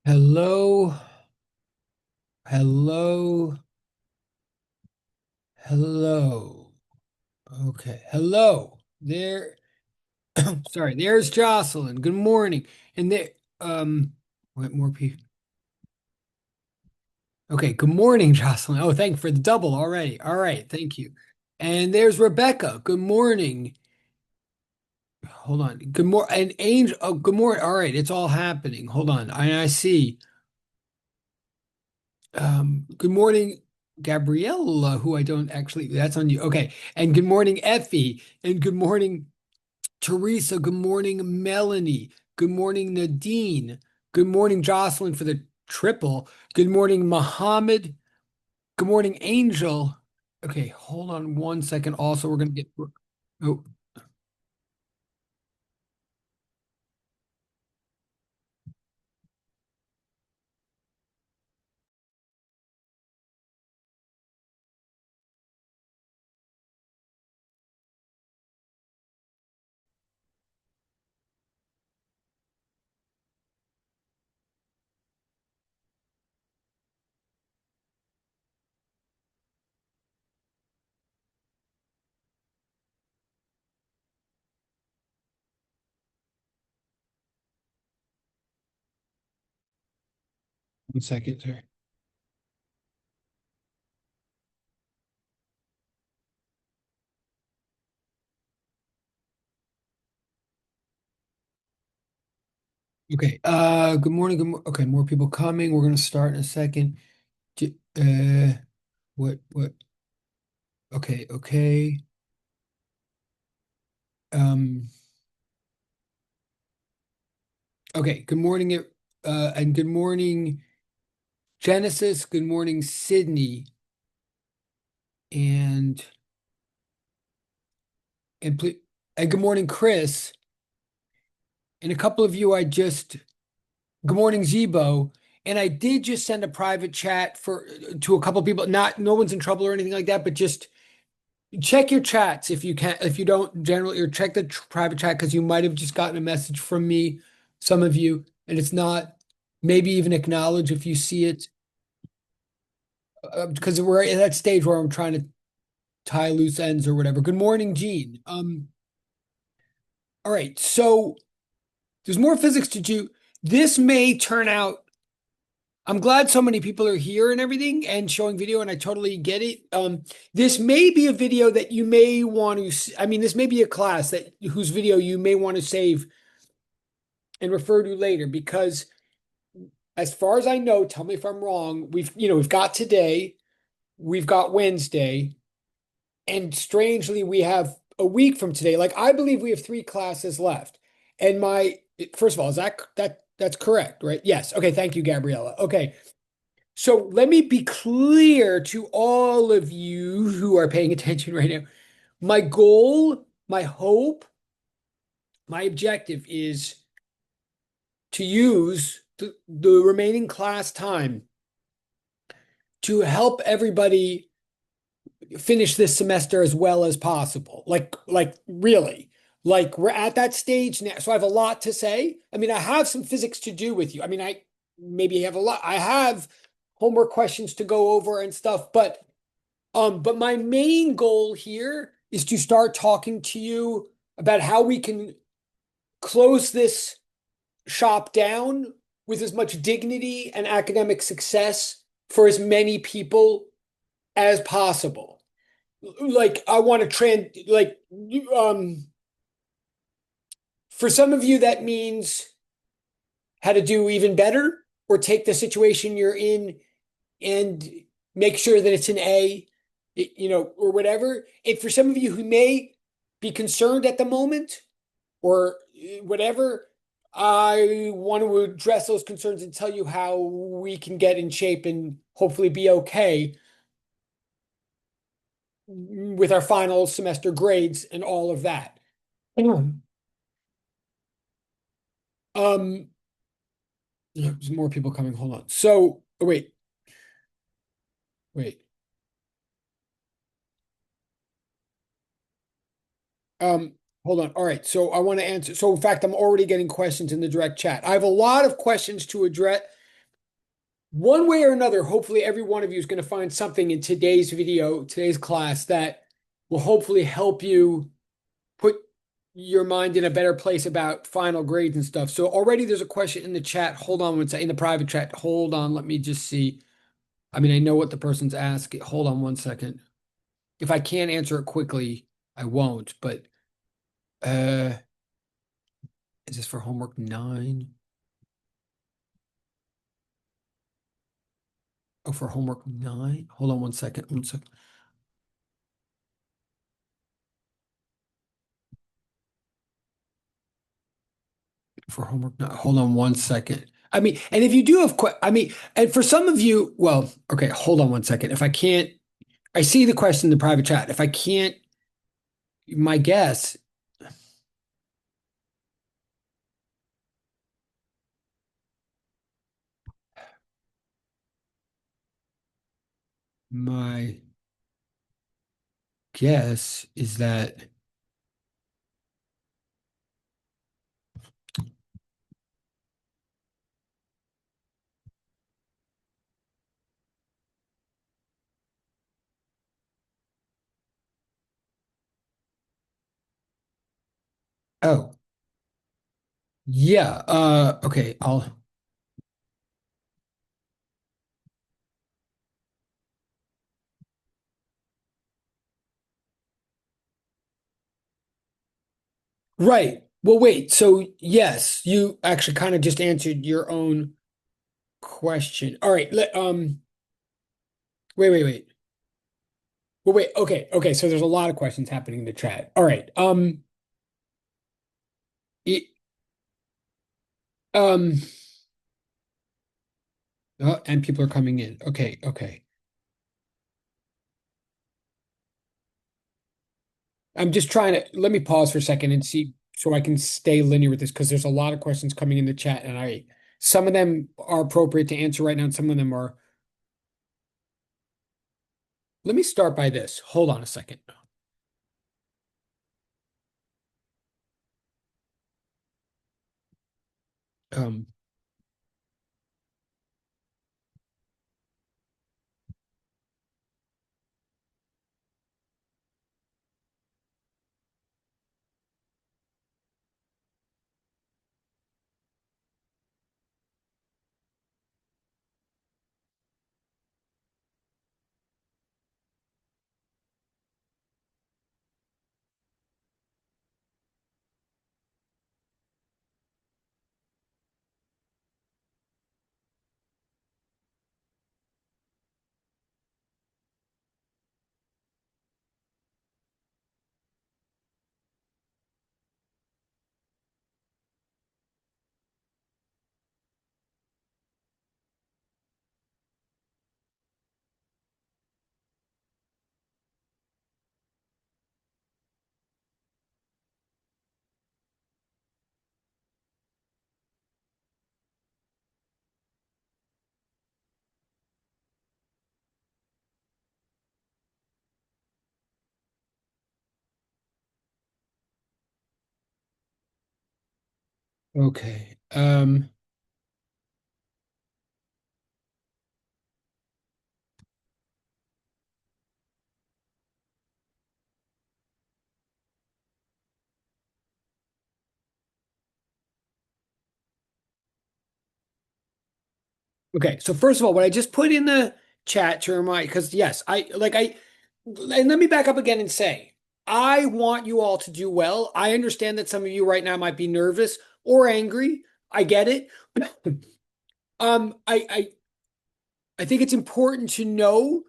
Hello, hello, hello. Okay, hello. There, sorry, there's Jocelyn. Good morning. And there, what more people? Okay, good morning, Jocelyn. Oh, thank you for the double already. All right, thank you. And there's Rebecca. Good morning. Hold on. Good morning. And Angel. Oh, good morning. All right, it's all happening. Hold on. I see. Good morning, Gabriella, who I don't actually, that's on you. Okay. And good morning, Effie. And good morning, Teresa. Good morning, Melanie. Good morning, Nadine. Good morning, Jocelyn for the triple. Good morning, Mohammed. Good morning, Angel. Okay, hold on 1 second. Also, we're going to get, oh, 1 second, sorry. Okay, good morning. Okay, more people coming. We're going to start in a second. What? Okay, okay. Um, okay, good morning, and good morning, Genesis. Good morning, Sydney, and and ple- and good morning, Chris. And a couple of you, good morning, Zebo. And I did just send a private chat for to a couple of people. Not no one's in trouble or anything like that, but just check your chats if you can. If you don't generally, or check the private chat because you might have just gotten a message from me, some of you, and it's not. Maybe even acknowledge if you see it, because we're at that stage where I'm trying to tie loose ends or whatever. Good morning, Gene. All right, so there's more physics to do. This may turn out. I'm glad so many people are here and everything and showing video, and I totally get it. This may be a video that you may want to. I mean, this may be a class that whose video you may want to save and refer to later because, as far as I know, tell me if I'm wrong. We've got today, we've got Wednesday, and strangely, we have a week from today. Like I believe we have three classes left. And my first of all, is that's correct, right? Yes. Okay, thank you, Gabriella. Okay. So let me be clear to all of you who are paying attention right now. My goal, my hope, my objective is to use the remaining class time to help everybody finish this semester as well as possible. Like really. Like we're at that stage now. So I have a lot to say. I mean, I have some physics to do with you. I mean, I maybe have a lot. I have homework questions to go over and stuff, but my main goal here is to start talking to you about how we can close this shop down with as much dignity and academic success for as many people as possible. Like I want to um for some of you that means how to do even better or take the situation you're in and make sure that it's an A, or whatever. And for some of you who may be concerned at the moment or whatever, I want to address those concerns and tell you how we can get in shape and hopefully be okay with our final semester grades and all of that. Um, there's more people coming. Hold on. So, oh, wait. Um, Hold on. All right. So I want to answer. So in fact, I'm already getting questions in the direct chat. I have a lot of questions to address. One way or another, hopefully every one of you is going to find something in today's video, today's class that will hopefully help you put your mind in a better place about final grades and stuff. So already there's a question in the chat. Hold on one second, in the private chat. Hold on. Let me just see. I mean, I know what the person's asking. Hold on one second. If I can't answer it quickly, I won't. But uh, is this for homework 9? Oh, for homework 9? Hold on one second. One second. For homework 9. Hold on one second. I mean, and if you do have I mean, and for some of you, well, okay, hold on one second. If I can't, I see the question in the private chat. If I can't, my guess, my guess is that, oh, yeah, okay, right. Well, wait. So, yes, you actually kind of just answered your own question. All right. Wait, wait, wait. Well, wait. Okay. Okay. So there's a lot of questions happening in the chat. All right. It, um, and people are coming in. Okay. Okay. I'm just trying to let me pause for a second and see so I can stay linear with this because there's a lot of questions coming in the chat and some of them are appropriate to answer right now and some of them are. Let me start by this. Hold on a second. Um, okay. Okay. So first of all, what I just put in the chat to remind, because yes, and let me back up again and say, I want you all to do well. I understand that some of you right now might be nervous or angry. I get it. Um, I, I, I think it's important to know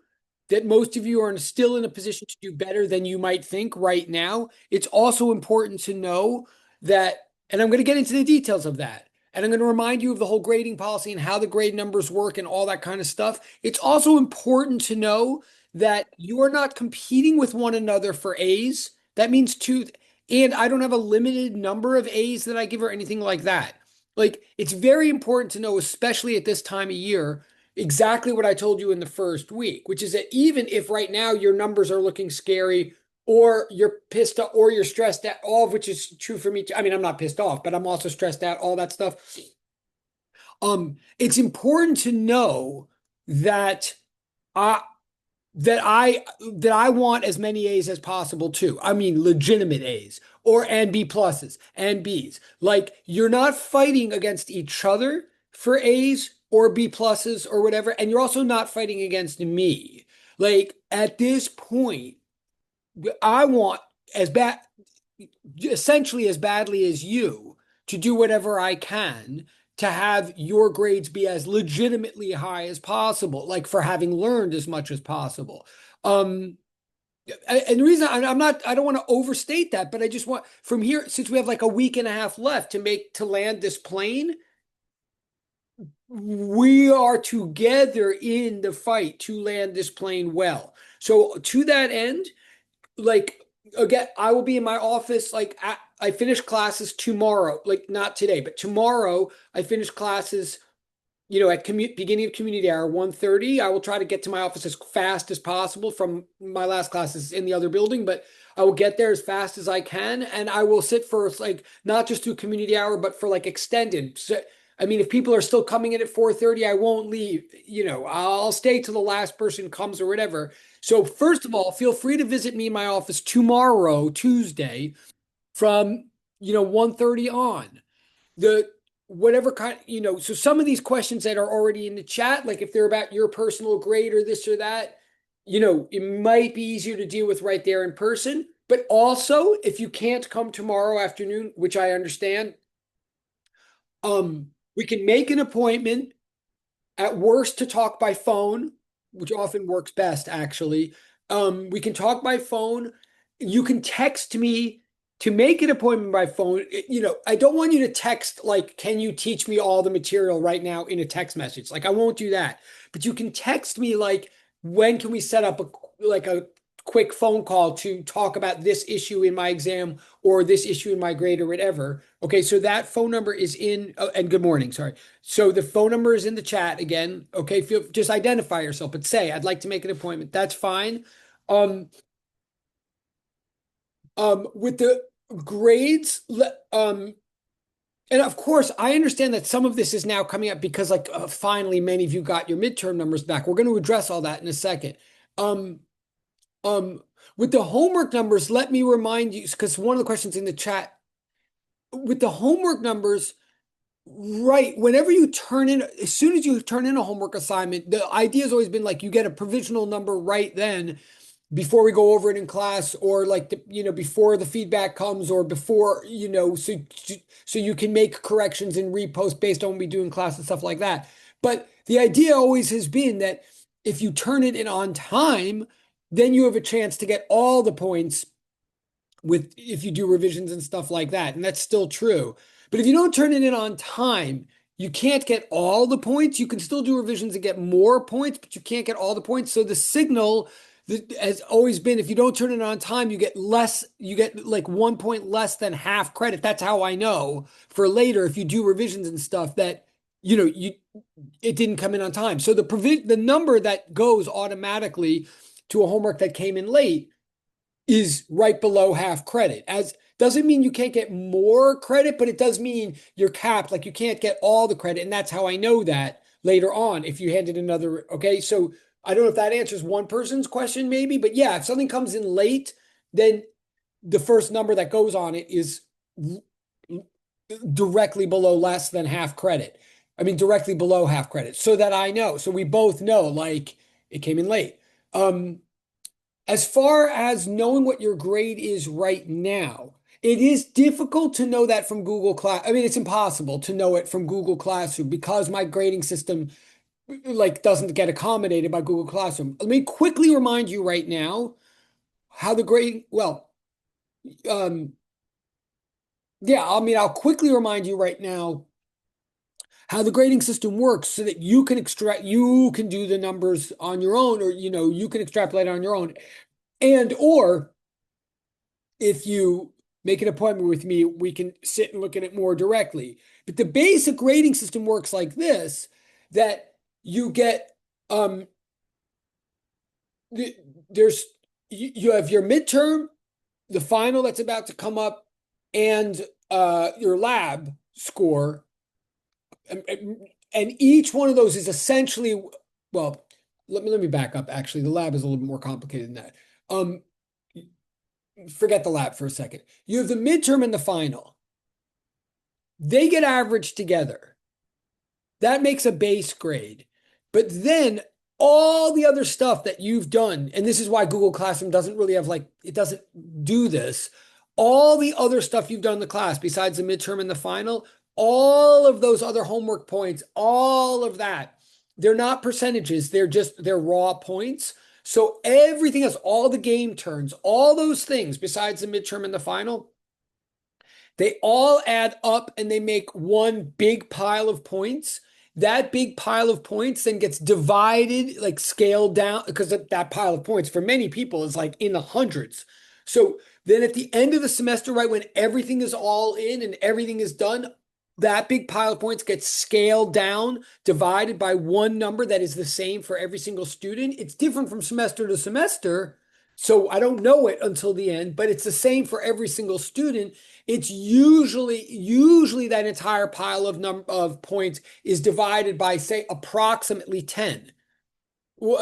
that most of you are still in a position to do better than you might think right now. It's also important to know that, and I'm going to get into the details of that. And I'm going to remind you of the whole grading policy and how the grade numbers work and all that kind of stuff. It's also important to know that you are not competing with one another for A's. That means two, and I don't have a limited number of A's that I give or anything like that. Like, it's very important to know, especially at this time of year, exactly what I told you in the first week, which is that even if right now your numbers are looking scary or you're pissed off, or you're stressed out, all of which is true for me too. I mean, I'm not pissed off, but I'm also stressed out, all that stuff. It's important to know that I that I that I want as many A's as possible too. I mean, legitimate A's or and B pluses and B's. Like you're not fighting against each other for A's or B pluses or whatever, and you're also not fighting against me. Like at this point, I want as bad, essentially as badly as you, to do whatever I can to have your grades be as legitimately high as possible, like for having learned as much as possible. Um, and the reason I'm not, I don't want to overstate that, but I just want from here, since we have like a week and a half left to land this plane, we are together in the fight to land this plane well. So to that end, like again, I will be in my office. I finish classes tomorrow, like not today, but tomorrow I finish classes, at beginning of community hour 1:30. I will try to get to my office as fast as possible from my last classes in the other building, but I will get there as fast as I can, and I will sit for like not just through community hour, but for like extended. So, I mean, if people are still coming in at 4:30, I won't leave. I'll stay till the last person comes or whatever. So first of all, feel free to visit me in my office tomorrow, Tuesday, from 1:30 on. The whatever kind, so some of these questions that are already in the chat, like if they're about your personal grade or this or that, it might be easier to deal with right there in person. But also, if you can't come tomorrow afternoon, which I understand, we can make an appointment at worst to talk by phone, which often works best actually. We can talk by phone. You can text me to make an appointment by phone. I don't want you to text like, can you teach me all the material right now in a text message? Like I won't do that. But you can text me like, when can we set up a quick phone call to talk about this issue in my exam or this issue in my grade or whatever. Okay, so that phone number is in, and good morning, sorry. So the phone number is in the chat again. Okay, just identify yourself, but say, I'd like to make an appointment. That's fine. Um, with the grades, and of course, I understand that some of this is now coming up because, like, finally, many of you got your midterm numbers back. We're going to address all that in a second. Um, um, with the homework numbers, let me remind you, because one of the questions in the chat, with the homework numbers, right, whenever you turn in, as soon as you turn in a homework assignment, the idea has always been like you get a provisional number right then before we go over it in class, or like before the feedback comes, or before so you can make corrections and repost based on what we do in class and stuff like that. But the idea always has been that if you turn it in on time, then you have a chance to get all the points with if you do revisions and stuff like that. And that's still true. But if you don't turn it in on time, you can't get all the points. You can still do revisions and get more points, but you can't get all the points. So the signal that has always been, if you don't turn it on time, you get less, you get like 1 point less than half credit. That's how I know for later, if you do revisions and stuff, that it didn't come in on time. So the number that goes automatically to a homework that came in late is right below half credit. As doesn't mean you can't get more credit, but it does mean you're capped, like you can't get all the credit. And that's how I know that later on if you handed another. Okay, so I don't know if that answers one person's question, maybe, but yeah, if something comes in late, then the first number that goes on it is directly below less than half credit. I mean, directly below half credit, so that I know. So we both know, like, it came in late. As far as knowing what your grade is right now, it is difficult to know that from Google Class. I mean, it's impossible to know it from Google Classroom because my grading system like doesn't get accommodated by Google Classroom. Let me quickly remind you right now how the grading, well, um, yeah, I mean, I'll quickly remind you right now how the grading system works so that you can do the numbers on your own, or, you can extrapolate on your own. And, or if you make an appointment with me, we can sit and look at it more directly. But the basic grading system works like this, that you get, there's, you have your midterm, the final that's about to come up, and your lab score, and each one of those is essentially, well, let me back up. Actually, the lab is a little bit more complicated than that. Um, Forget the lab for a second. You have the midterm and the final. They get averaged together. That makes a base grade. But then all the other stuff that you've done, and this is why Google Classroom doesn't really have like, it doesn't do this. All the other stuff you've done in the class, besides the midterm and the final, all of those other homework points, all of that, they're not percentages, they're raw points. So everything else, all the game turns, all those things besides the midterm and the final, they all add up and they make one big pile of points. That big pile of points then gets divided, like scaled down, because that pile of points for many people is like in the hundreds. So then at the end of the semester, right, when everything is all in and everything is done, that big pile of points gets scaled down, divided by one number that is the same for every single student. It's different from semester to semester. So I don't know it until the end, but it's the same for every single student. It's usually that entire pile of number of points is divided by, say, approximately 10. Or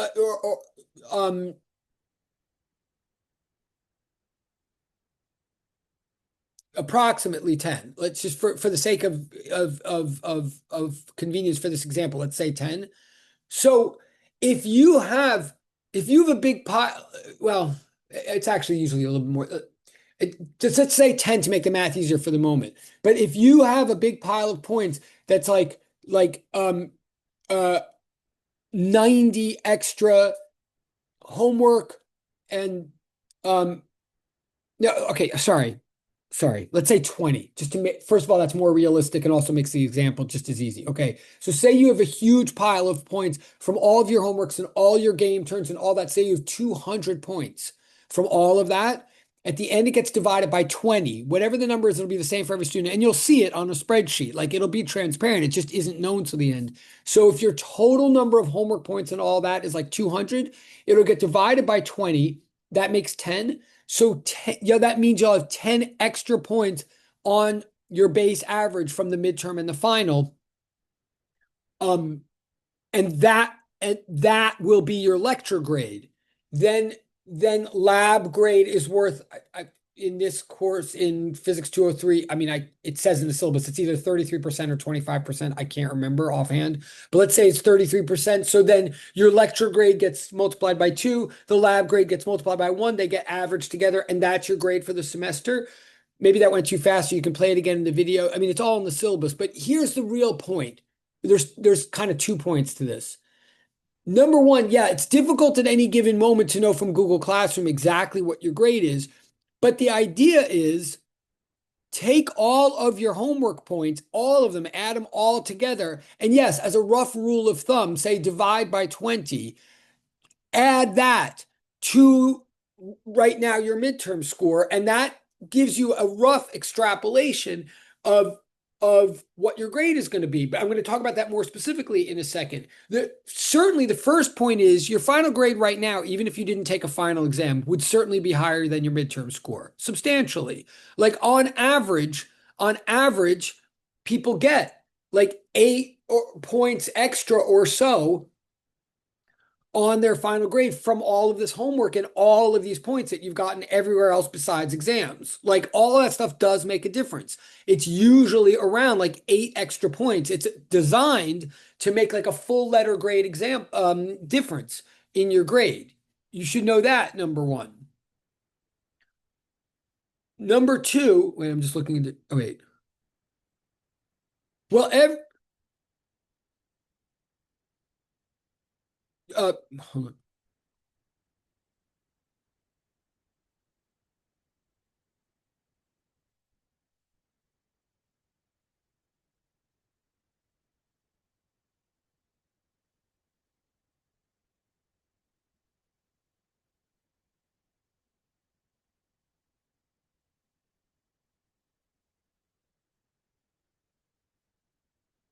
approximately 10. Let's just, for the sake of convenience for this example, let's say 10. So if you have a big pile, well, it's actually usually a little bit more. Just let's say 10 to make the math easier for the moment. But if you have a big pile of points that's like uh 90 extra homework and no, okay, sorry, let's say 20, just to make, first of all, that's more realistic and also makes the example just as easy. Okay, so say you have a huge pile of points from all of your homeworks and all your game turns and all that. Say you have 200 points from all of that. At the end, it gets divided by 20. Whatever the number is, it'll be the same for every student. And you'll see it on a spreadsheet. Like it'll be transparent. It just isn't known to the end. So if your total number of homework points and all that is like 200, it'll get divided by 20. That makes 10. So 10, yeah, that means you'll have 10 extra points on your base average from the midterm and the final. Um, and that will be your lecture grade. Then lab grade is worth, in this course in physics 203, I mean, it says in the syllabus it's either 33% or 25%. I can't remember offhand, but let's say it's 33%. So then your lecture grade gets multiplied by 2, the lab grade gets multiplied by 1, they get averaged together, and that's your grade for the semester. Maybe that went too fast, so you can play it again in the video. I mean, it's all in the syllabus, but here's the real point. There's kind of 2 points to this. Number one, yeah, it's difficult at any given moment to know from Google Classroom exactly what your grade is. But the idea is take all of your homework points, all of them, add them all together. And yes, as a rough rule of thumb, say divide by 20, add that to right now your midterm score, and that gives you a rough extrapolation of what your grade is going to be. But I'm going to talk about that more specifically in a second. Certainly the first point is your final grade right now, even if you didn't take a final exam, would certainly be higher than your midterm score, substantially. Like on average, people get like 8 points extra or so on their final grade from all of this homework and all of these points that you've gotten everywhere else besides exams. Like all that stuff does make a difference. It's usually around like 8 extra points. It's designed to make like a full letter grade exam difference in your grade. You should know that, number one. Number two, wait, I'm just looking at the, oh wait. Well, hold on.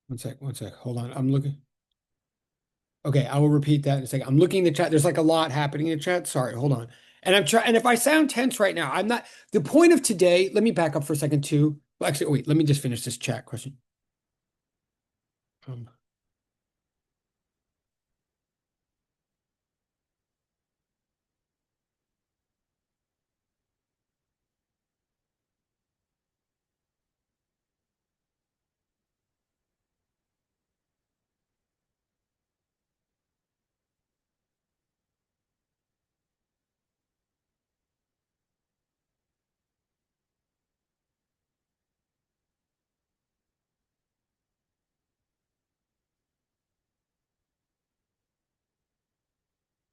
One sec. Hold on. I'm looking. Okay, I will repeat that in a second. I'm looking in the chat. There's like a lot happening in the chat. Sorry, hold on. And I'm trying, and if I sound tense right now, I'm not. The point of today, let me back up for a second too. Well, actually, wait, let me just finish this chat question. Um,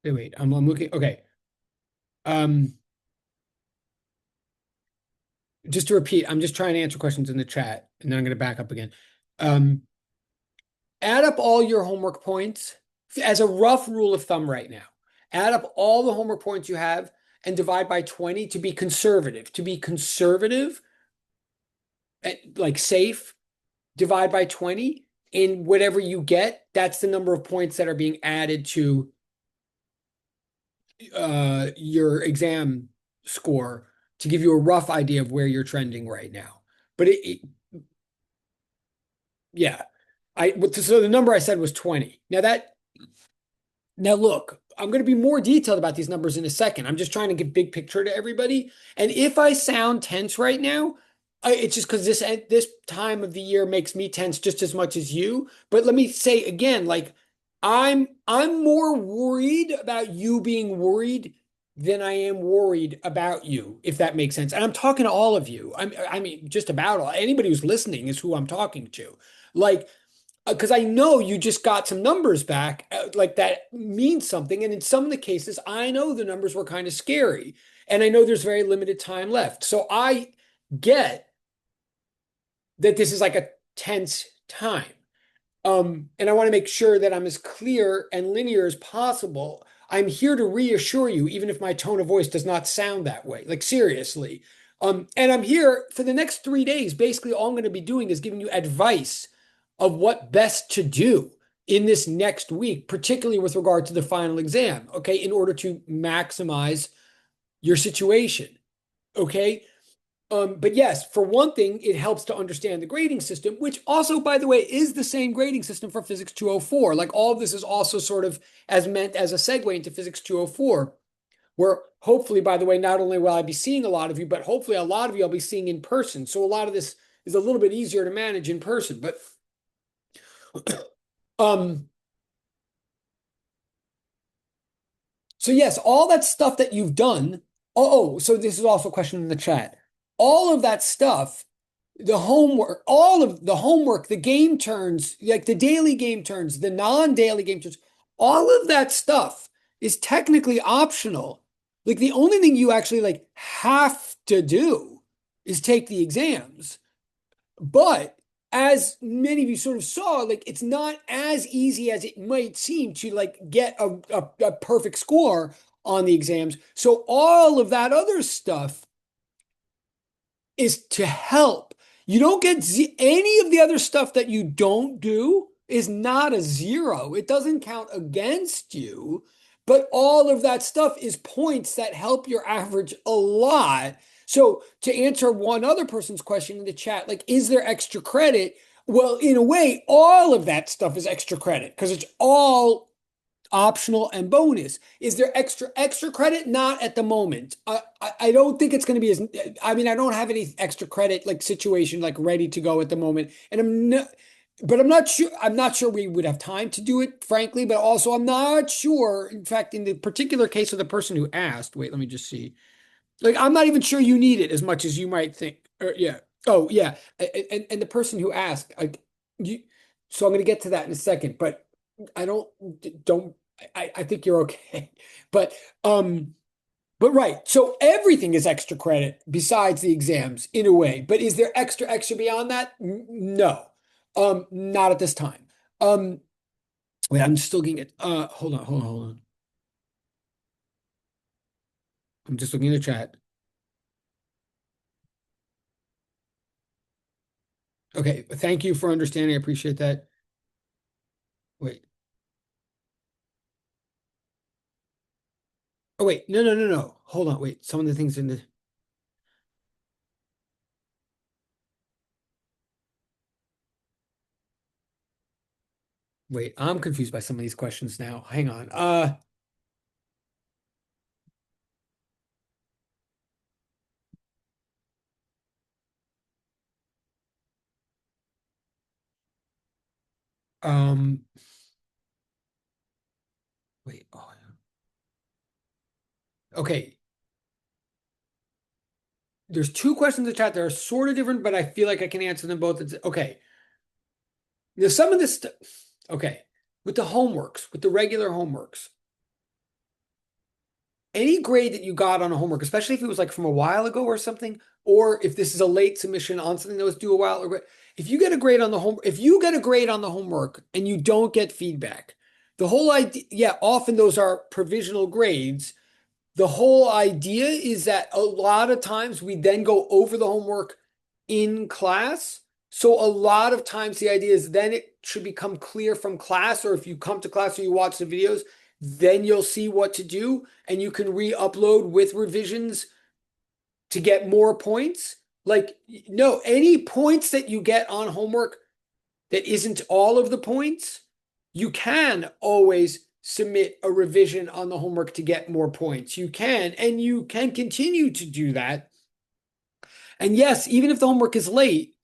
wait, I'm looking. Okay. Um, just to repeat, I'm just trying to answer questions in the chat, and then I'm going to back up again. Um, add up all your homework points as a rough rule of thumb right now. Add up all the homework points you have and divide by 20 to be conservative. To be conservative, like safe, divide by 20. In whatever you get, that's the number of points that are being added to your exam score to give you a rough idea of where you're trending right now. But yeah, so the number I said was 20. Now look, I'm going to be more detailed about these numbers in a second. I'm just trying to give big picture to everybody. And if I sound tense right now, it's just because this time of the year makes me tense just as much as you. But let me say again, like I'm more worried about you being worried than I am worried about you, if that makes sense. And I'm talking to all of you. I mean, just about all anybody who's listening is who I'm talking to. Like because I know you just got some numbers back, like that means something. And in some of the cases, I know the numbers were kind of scary, and I know there's very limited time left. So I get that this is like a tense time. And I want to make sure that I'm as clear and linear as possible. I'm here to reassure you, even if my tone of voice does not sound that way. Like seriously. And I'm here for the next 3 days. Basically, all I'm going to be doing is giving you advice of what best to do in this next week, particularly with regard to the final exam, okay, in order to maximize your situation. Okay. But yes, for one thing, it helps to understand the grading system, which also, by the way, is the same grading system for Physics 204. Like all of this is also sort of as meant as a segue into Physics 204, where hopefully, by the way, not only will I be seeing a lot of you, but hopefully a lot of you I'll be seeing in person. So a lot of this is a little bit easier to manage in person. But um, so yes, all that stuff that you've done. So this is also a question in the chat. All of that stuff, the homework, all of the homework, the game turns, like the daily game turns, the non-daily game turns, all of that stuff is technically optional. Like the only thing you actually like have to do is take the exams. But as many of you sort of saw, like it's not as easy as it might seem to like get a perfect score on the exams. So all of that other stuff is to help. You don't get any of the other stuff that you don't do is not a zero. It doesn't count against you, but all of that stuff is points that help your average a lot. So to answer one other person's question in the chat, like, is there extra credit? Well, in a way, all of that stuff is extra credit because it's all optional and bonus. Is there extra credit? Not at the moment. I don't think it's going to be as. I mean, I don't have any extra credit like situation like ready to go at the moment, and I'm not. But I'm not sure. I'm not sure we would have time to do it, frankly. But also, I'm not sure. In fact, in the particular case of the person who asked, wait, let me just see. Like, I'm not even sure you need it as much as you might think. Yeah. Oh, yeah. And the person who asked, like, you. So I'm going to get to that in a second, but I don't I think you're okay. But um but right. So everything is extra credit besides the exams in a way. But is there extra beyond that? No. Not at this time. Wait, I'm still getting it. Hold on. I'm just looking in the chat. Okay, thank you for understanding. I appreciate that. Wait. Oh, wait. No, no, no, no. Hold on. Wait. Some of the things in the. Wait, I'm confused by some of these questions now. Hang on. Um, wait. Oh, okay. There's two questions in the chat that are sort of different, but I feel like I can answer them both. Okay. Now, some of this stuff. Okay. With the homeworks, with the regular homeworks, any grade that you got on a homework, especially if it was like from a while ago or something, or if this is a late submission on something that was due a while ago, if you get a grade on the home, if you get a grade on the homework and you don't get feedback, the whole idea, yeah, often those are provisional grades. The whole idea is that a lot of times we then go over the homework in class. So a lot of times the idea is then it should become clear from class, or if you come to class or you watch the videos, then you'll see what to do and you can re-upload with revisions to get more points. Like, no, any points that you get on homework that isn't all of the points, you can always submit a revision on the homework to get more points. You can, and you can continue to do that. And yes, even if the homework is late,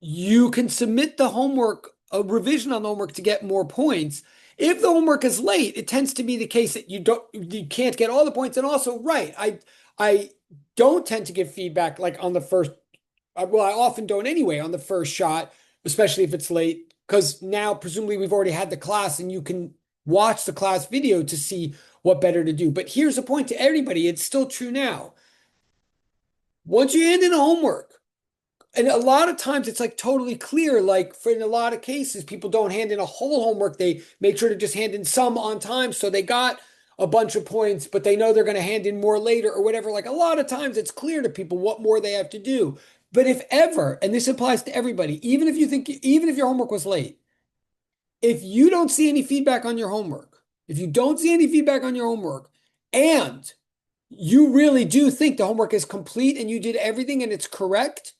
you can submit the homework, a revision on the homework to get more points. If the homework is late, it tends to be the case that you can't get all the points. And also, right, I don't tend to give feedback like on the first, well, I often don't anyway on the first shot, especially if it's late, because now presumably we've already had the class and you can watch the class video to see what better to do. But here's a point to everybody. It's still true now. Once you hand in a homework, and a lot of times it's like totally clear, like for in a lot of cases, people don't hand in a whole homework. They make sure to just hand in some on time. So they got a bunch of points, but they know they're going to hand in more later or whatever. Like a lot of times it's clear to people what more they have to do. But if ever, and this applies to everybody, even if your homework was late, if you don't see any feedback on your homework, if you don't see any feedback on your homework, and you really do think the homework is complete and you did everything and it's correct,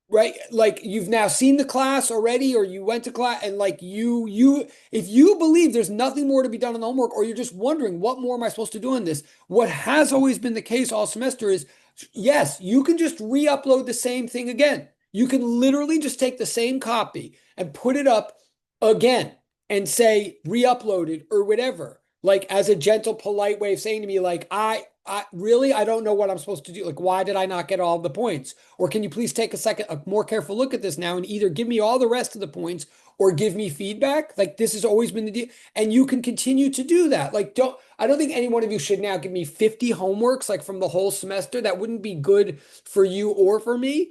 right? Like you've now seen the class already, or you went to class and like if you believe there's nothing more to be done on the homework, or you're just wondering what more am I supposed to do in this, what has always been the case all semester is yes, you can just re-upload the same thing again. You can literally just take the same copy and put it up again and say re-upload it or whatever, like as a gentle, polite way of saying to me, like, I really, I don't know what I'm supposed to do. Like, why did I not get all the points? Or can you please take a more careful look at this now and either give me all the rest of the points or give me feedback? Like, this has always been the deal. And you can continue to do that. Like, I don't think any one of you should now give me 50 homeworks, like from the whole semester. That wouldn't be good for you or for me.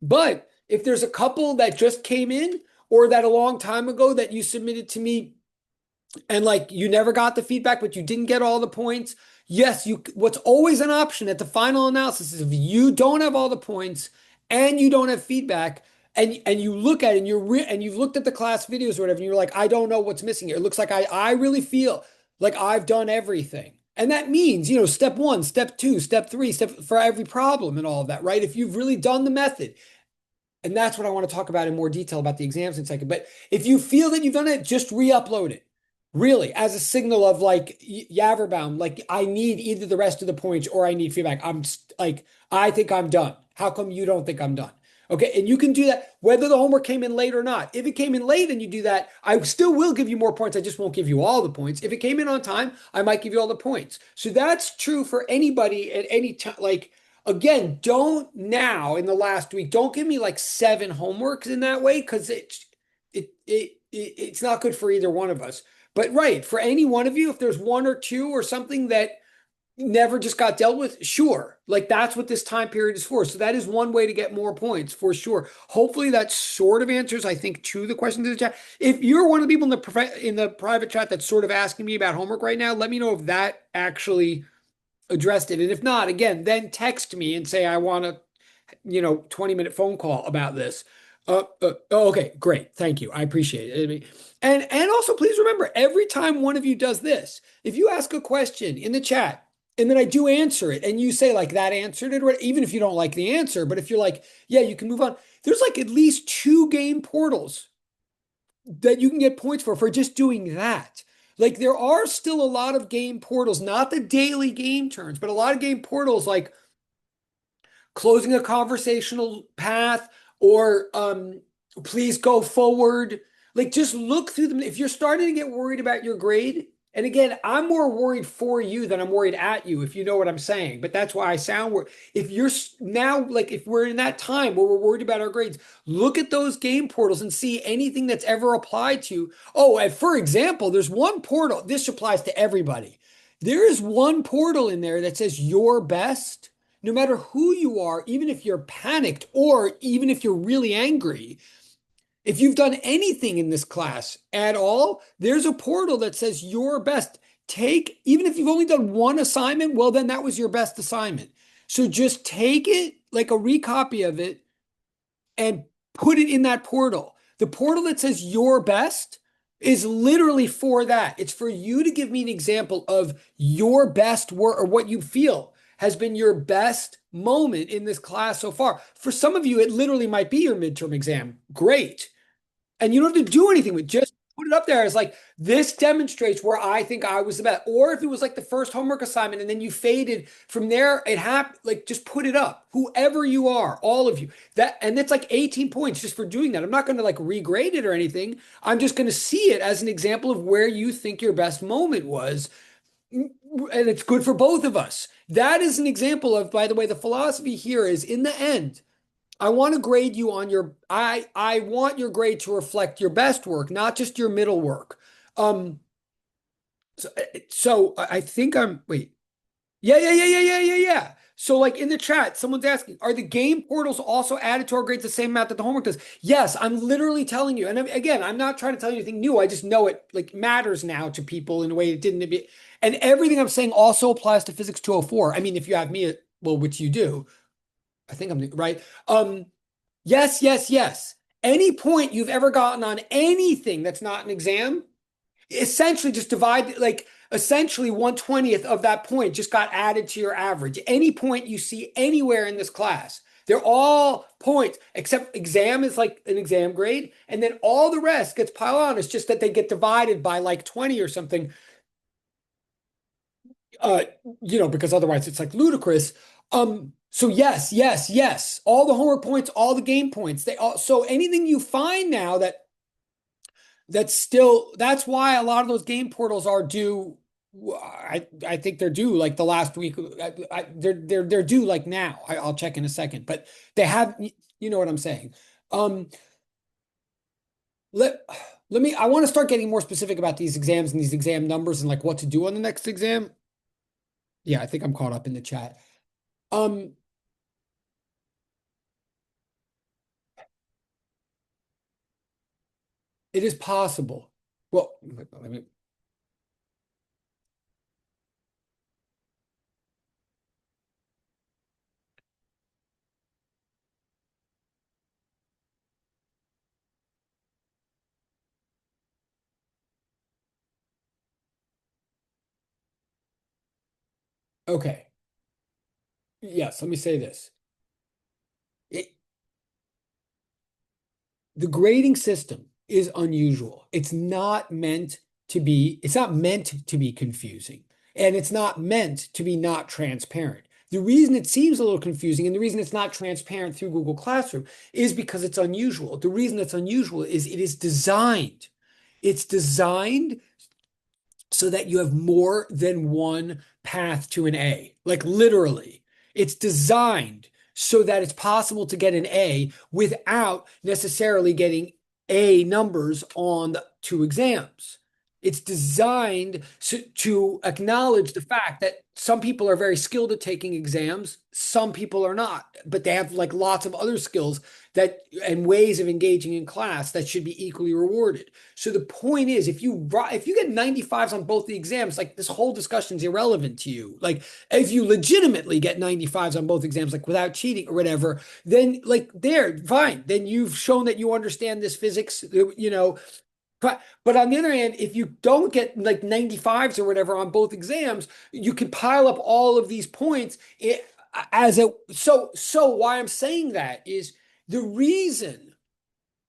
But if there's a couple that just came in or that a long time ago that you submitted to me and like you never got the feedback, but you didn't get all the points. Yes, what's always an option at the final analysis is if you don't have all the points and you don't have feedback and you look at it and and you've looked at the class videos or whatever, and you're like, I don't know what's missing here. It looks like I really feel like I've done everything. And that means, step one, step two, step three, step for every problem and all of that, right? If you've really done the method, and that's what I want to talk about in more detail about the exams in a second. But if you feel that you've done it, just re-upload it. Really, as a signal of like Yaverbaum, like I need either the rest of the points or I need feedback. Like, I think I'm done. How come you don't think I'm done? Okay, and you can do that whether the homework came in late or not. If it came in late and you do that, I still will give you more points. I just won't give you all the points. If it came in on time, I might give you all the points. So that's true for anybody at any time. Like, again, don't now in the last week, don't give me like 7 homeworks in that way because it's not good for either one of us. But right, for any one of you, if there's one or two or something that never just got dealt with, sure. Like that's what this time period is for. So that is one way to get more points for sure. Hopefully that sort of answers, I think, to the questions in the chat. If you're one of the people in the private chat that's sort of asking me about homework right now, let me know if that actually addressed it. And if not, again, then text me and say I want a 20-minute phone call about this. Oh, okay, great. Thank you. I appreciate it. I mean, and also please remember, every time one of you does this, if you ask a question in the chat and then I do answer it and you say like that answered it, or even if you don't like the answer, but if you're like, yeah, you can move on. There's like at least two game portals that you can get points for just doing that. Like there are still a lot of game portals, not the daily game turns, but a lot of game portals like closing a conversational path or please go forward. Like just look through them. If you're starting to get worried about your grade, and again, I'm more worried for you than I'm worried at you, if you know what I'm saying. But that's why I sound worried. If you're now, like if we're in that time where we're worried about our grades, look at those game portals and see anything that's ever applied to you. Oh, and for example, there's one portal. This applies to everybody. There is one portal in there that says your best, no matter who you are, even if you're panicked or even if you're really angry, if you've done anything in this class at all, there's a portal that says your best. Take, even if you've only done one assignment, well, then that was your best assignment. So just take it like a recopy of it and put it in that portal. The portal that says your best is literally for that. It's for you to give me an example of your best work or what you feel has been your best moment in this class so far. For some of you, it literally might be your midterm exam. Great. And you don't have to do anything with just put it up there as like this demonstrates where I think I was the best. Or if it was like the first homework assignment and then you faded from there, it happened. Like just put it up. Whoever you are, all of you. That and it's like 18 points just for doing that. I'm not going to like regrade it or anything. I'm just going to see it as an example of where you think your best moment was. And it's good for both of us. That is an example of, by the way, the philosophy here is in the end, I want to grade you on your I want your grade to reflect your best work, not just your middle work. Um so I think I'm wait. Yeah. So like in the chat, someone's asking, are the game portals also added to our grades the same amount that the homework does? Yes, I'm literally telling you. And again, I'm not trying to tell you anything new. I just know it like matters now to people in a way it didn't be. And everything I'm saying also applies to physics 204. I mean, if you have me, well, which you do, I think I'm right. Yes. Any point you've ever gotten on anything that's not an exam, essentially just divide, like essentially 1/20th of that point just got added to your average. Any point you see anywhere in this class, they're all points, except exam is like an exam grade, and then all the rest gets piled on. It's just that they get divided by like 20 or something, uh, because otherwise it's like ludicrous. So yes. All the homework points, all the game points, they all so anything you find now that's still that's why a lot of those game portals are due. I think they're due like the last week. They're due like now. I'll check in a second, but they have you know what I'm saying. Um, let let me. I want to start getting more specific about these exams and these exam numbers and like what to do on the next exam. Yeah, I think I'm caught up in the chat. Um, it is possible. Well, let me, okay. Yes, let me say this. It, the grading system is unusual. It's not meant to be confusing, and it's not meant to be not transparent. The reason it seems a little confusing and the reason it's not transparent through Google Classroom is because it's unusual. The reason it's unusual is it's designed so that you have more than one path to an A. Like literally, it's designed so that it's possible to get an A without necessarily getting A numbers on the two exams. It's designed to acknowledge the fact that some people are very skilled at taking exams, some people are not, but they have like lots of other skills that and ways of engaging in class that should be equally rewarded. So the point is, if you get 95s on both the exams, like this whole discussion is irrelevant to you. Like if you legitimately get 95s on both exams, like without cheating or whatever, then like there, fine. Then you've shown that you understand this physics, but on the other hand, if you don't get like 95s or whatever on both exams, you could pile up all of these points as a so why I'm saying that is the reason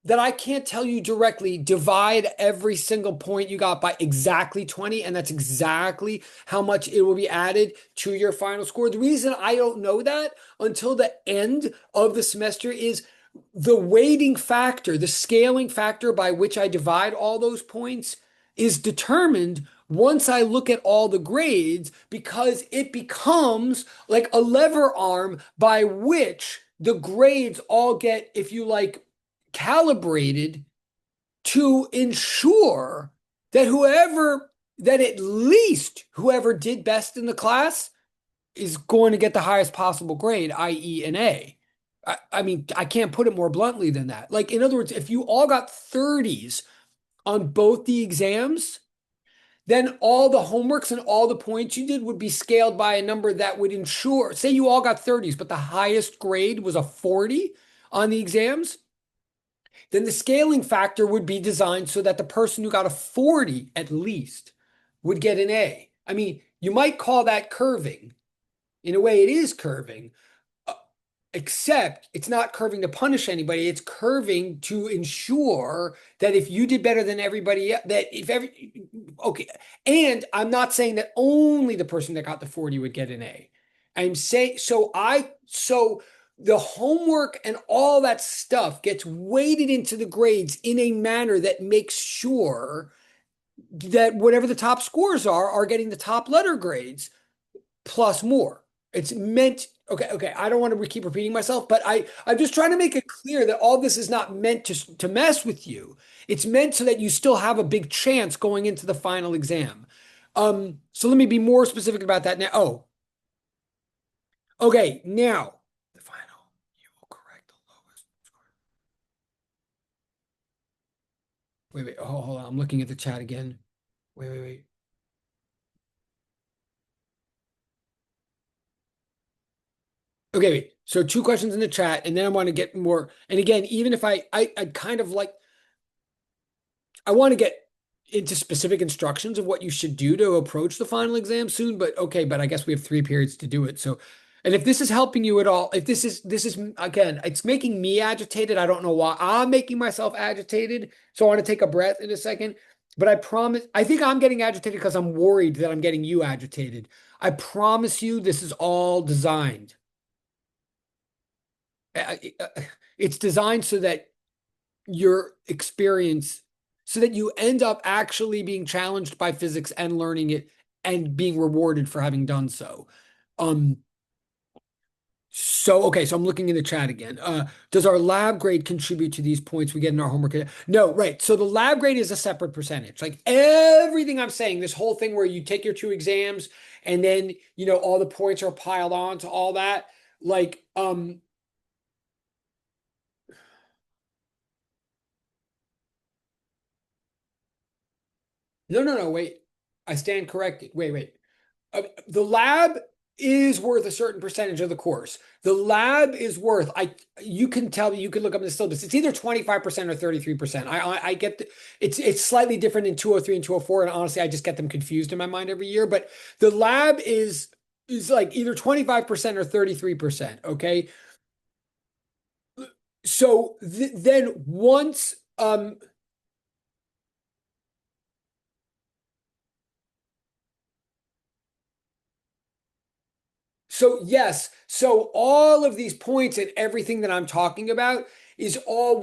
that I can't tell you directly divide every single point you got by exactly 20, and that's exactly how much it will be added to your final score. The reason I don't know that until the end of the semester is the weighting factor, the scaling factor by which I divide all those points is determined once I look at all the grades because it becomes like a lever arm by which the grades all get, if you like, calibrated to ensure that at least whoever did best in the class is going to get the highest possible grade, i.e., an A. I mean, I can't put it more bluntly than that. Like, in other words, if you all got 30s on both the exams, then all the homeworks and all the points you did would be scaled by a number that would ensure, say you all got 30s, but the highest grade was a 40 on the exams, then the scaling factor would be designed so that the person who got a 40 at least would get an A. I mean, you might call that curving. In a way, it is curving, except it's not curving to punish anybody. It's curving to ensure that if you did better than everybody, okay. And I'm not saying that only the person that got the 40 would get an A. I'm saying, so the homework and all that stuff gets weighted into the grades in a manner that makes sure that whatever the top scores are getting the top letter grades plus more. It's meant, okay. I don't want to keep repeating myself, but I'm just trying to make it clear that all this is not meant to mess with you. It's meant so that you still have a big chance going into the final exam. So let me be more specific about that now. Oh, okay. Now, the final, you will correct the lowest score. Wait. Oh, hold on. I'm looking at the chat again. Wait. Okay, wait. So two questions in the chat, and then I want to get more. And again, even if I kind of like, I want to get into specific instructions of what you should do to approach the final exam soon. But okay, but I guess we have 3 periods to do it. So, and if this is helping you at all, if this is again, it's making me agitated. I don't know why I'm making myself agitated. So I want to take a breath in a second. But I promise, I think I'm getting agitated because I'm worried that I'm getting you agitated. I promise you, this is all designed. It's designed so that your experience, so that you end up actually being challenged by physics and learning it and being rewarded for having done so. Um, okay, so I'm looking in the chat again. Does our lab grade contribute to these points we get in our homework? No, right. So the lab grade is a separate percentage. Like everything I'm saying, this whole thing where you take your 2 exams and then, all the points are piled on to all that, like, no, wait. I stand corrected. Wait. The lab is worth a certain percentage of the course. The lab is worth, you can tell me, you can look up the syllabus. It's either 25% or 33%. I get it's slightly different in 203 and 204. And honestly, I just get them confused in my mind every year. But the lab is like either 25% or 33%. Okay. So then once, so yes, so all of these points and everything that I'm talking about is all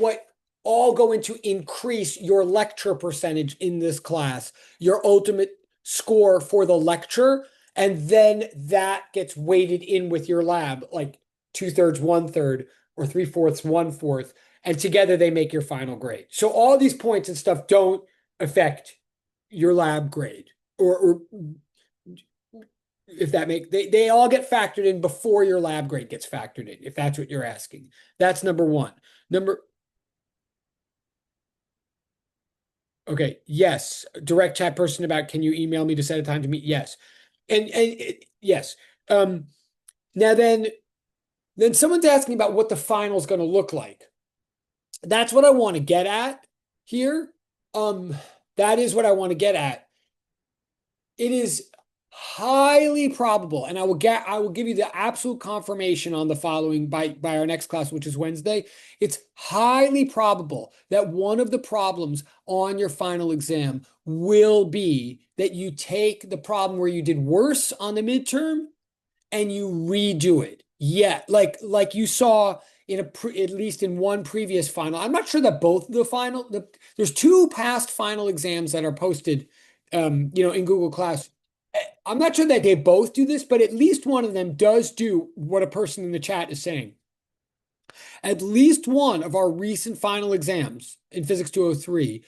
going to increase your lecture percentage in this class, your ultimate score for the lecture, and then that gets weighted in with your lab, like 2/3, 1/3, or 3/4, 1/4, and together they make your final grade. So all these points and stuff don't affect your lab grade, or if that make they all get factored in before your lab grade gets factored in, if that's what you're asking. That's number one. Number Okay, yes. Direct chat person about, can you email me to set a time to meet? Yes. Yes. Um Now then someone's asking about what the final is going to look like. That's what I want to get at here. Um that is what I want to get at. It is highly probable, and I will give you the absolute confirmation on the following by our next class, which is Wednesday. It's highly probable that one of the problems on your final exam will be that you take the problem where you did worse on the midterm and you redo it. Yeah, like you saw in at least in one previous final. I'm not sure that both there's two past final exams that are posted, in Google Class. I'm not sure that they both do this, but at least one of them does do what a person in the chat is saying. At least one of our recent final exams in Physics 203,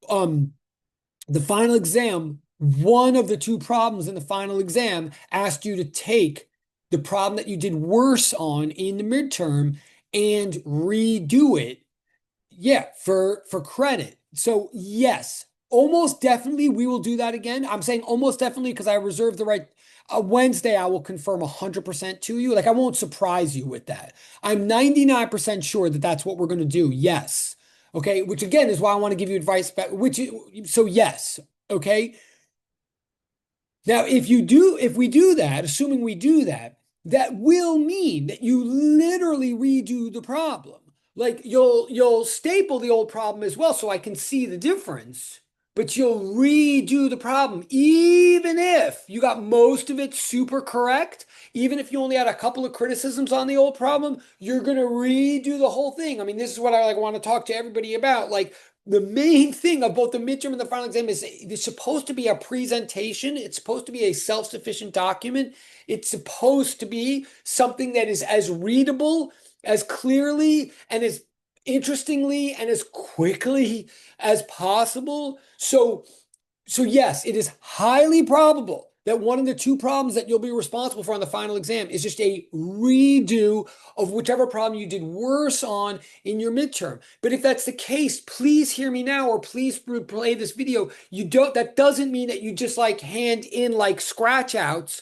the final exam, one of the two problems in the final exam asked you to take the problem that you did worse on in the midterm and redo it. Yeah, for credit. So yes, almost definitely we will do that again. I'm saying almost definitely because I reserve the right. Wednesday, I will confirm 100% to you. Like, I won't surprise you with that. I'm 99% sure that that's what we're going to do. Yes. Okay. Which again is why I want to give you advice back, so yes. Okay. Now, if we do that, assuming we do that, that will mean that you literally redo the problem. Like, you'll staple the old problem as well, so I can see the difference, but you'll redo the problem, even if you got most of it super correct, even if you only had a couple of criticisms on the old problem, you're gonna redo the whole thing. I mean, this is what I like want to talk to everybody about. Like, the main thing of both the midterm and the final exam is it's supposed to be a presentation. It's supposed to be a self-sufficient document. It's supposed to be something that is as readable, as clearly, and as interestingly, and as quickly as possible. So yes, it is highly probable that one of the two problems that you'll be responsible for on the final exam is just a redo of whichever problem you did worse on in your midterm. But if that's the case, please hear me now, or please replay this video. That doesn't mean that you just like hand in like scratch outs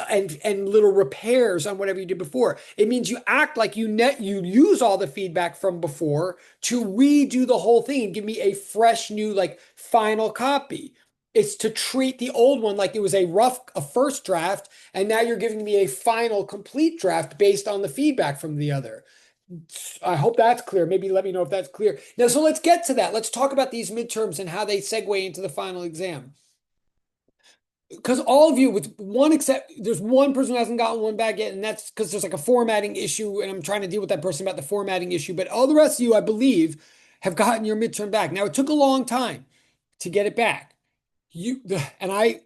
and little repairs on whatever you did before. It means you act like you use all the feedback from before to redo the whole thing and give me a fresh new like final copy. It's to treat the old one like it was a first draft, and now you're giving me a final complete draft based on the feedback from the other. I hope that's clear. Maybe let me know if that's clear. Now, so let's get to that. Let's talk about these midterms and how they segue into the final exam. Because all of you, with one except, there's one person who hasn't gotten one back yet, and that's because there's like a formatting issue, and I'm trying to deal with that person about the formatting issue. But all the rest of you, I believe, have gotten your midterm back. Now, it took a long time to get it back. And I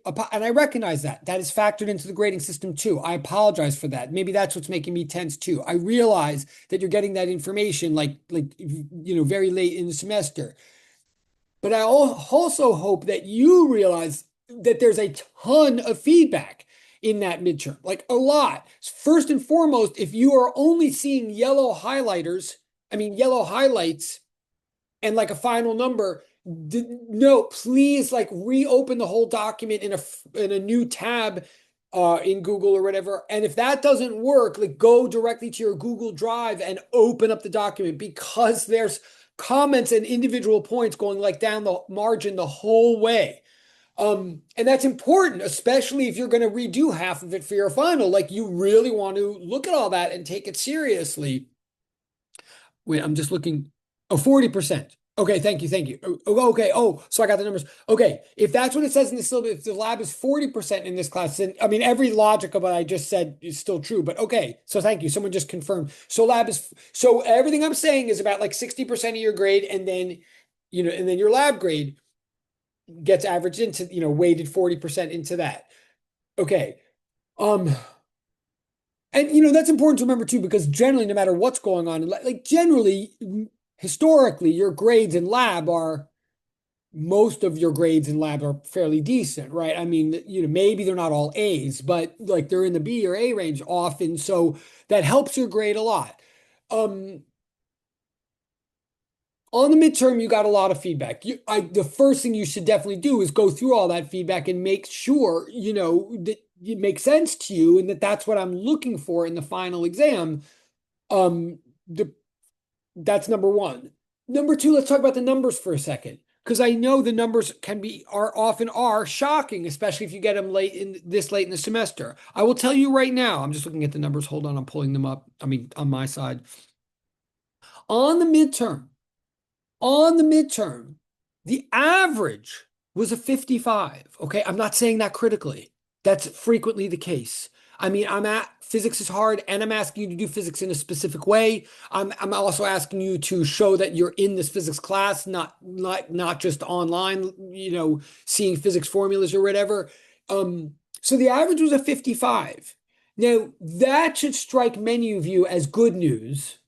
recognize that is factored into the grading system too. I apologize for that. Maybe that's what's making me tense too. I realize that you're getting that information very late in the semester. But I also hope that you realize that there's a ton of feedback in that midterm, like a lot. First and foremost, if you are only seeing yellow highlights and like a final number, no, please like reopen the whole document in a new tab in Google or whatever. And if that doesn't work, like go directly to your Google Drive and open up the document, because there's comments and individual points going like down the margin the whole way. And that's important, especially if you're going to redo half of it for your final. Like, you really want to look at all that and take it seriously. Wait, I'm just looking. Oh, 40%. Okay, thank you, thank you. Okay, so I got the numbers. Okay, if that's what it says in the syllabus, if the lab is 40% in this class, then I mean every logic of what I just said is still true. But okay, so thank you. Someone just confirmed. So everything I'm saying is about like 60% of your grade, and then your lab grade gets averaged into, weighted 40% into that. Okay. And that's important to remember too, because generally, no matter what's going on, like generally, historically, your grades in lab are most of your grades in lab are fairly decent, right? I mean, maybe they're not all A's, but like they're in the B or A range often. So that helps your grade a lot. Um, on the midterm, you got a lot of feedback. The first thing you should definitely do is go through all that feedback and make sure, that it makes sense to you and that that's what I'm looking for in the final exam. Um, the That's number one. Number two, let's talk about the numbers for a second. Because I know the numbers are often shocking, especially if you get them late in the semester. I will tell you right now, I'm just looking at the numbers. Hold on, I'm pulling them up. I mean, on my side. On the midterm, on the midterm, the average was a 55. Okay. I'm not saying that critically. That's frequently the case. I mean, physics is hard, and I'm asking you to do physics in a specific way. I'm also asking you to show that you're in this physics class, not just online, seeing physics formulas or whatever. So the average was a 55. Now, that should strike many of you as good news,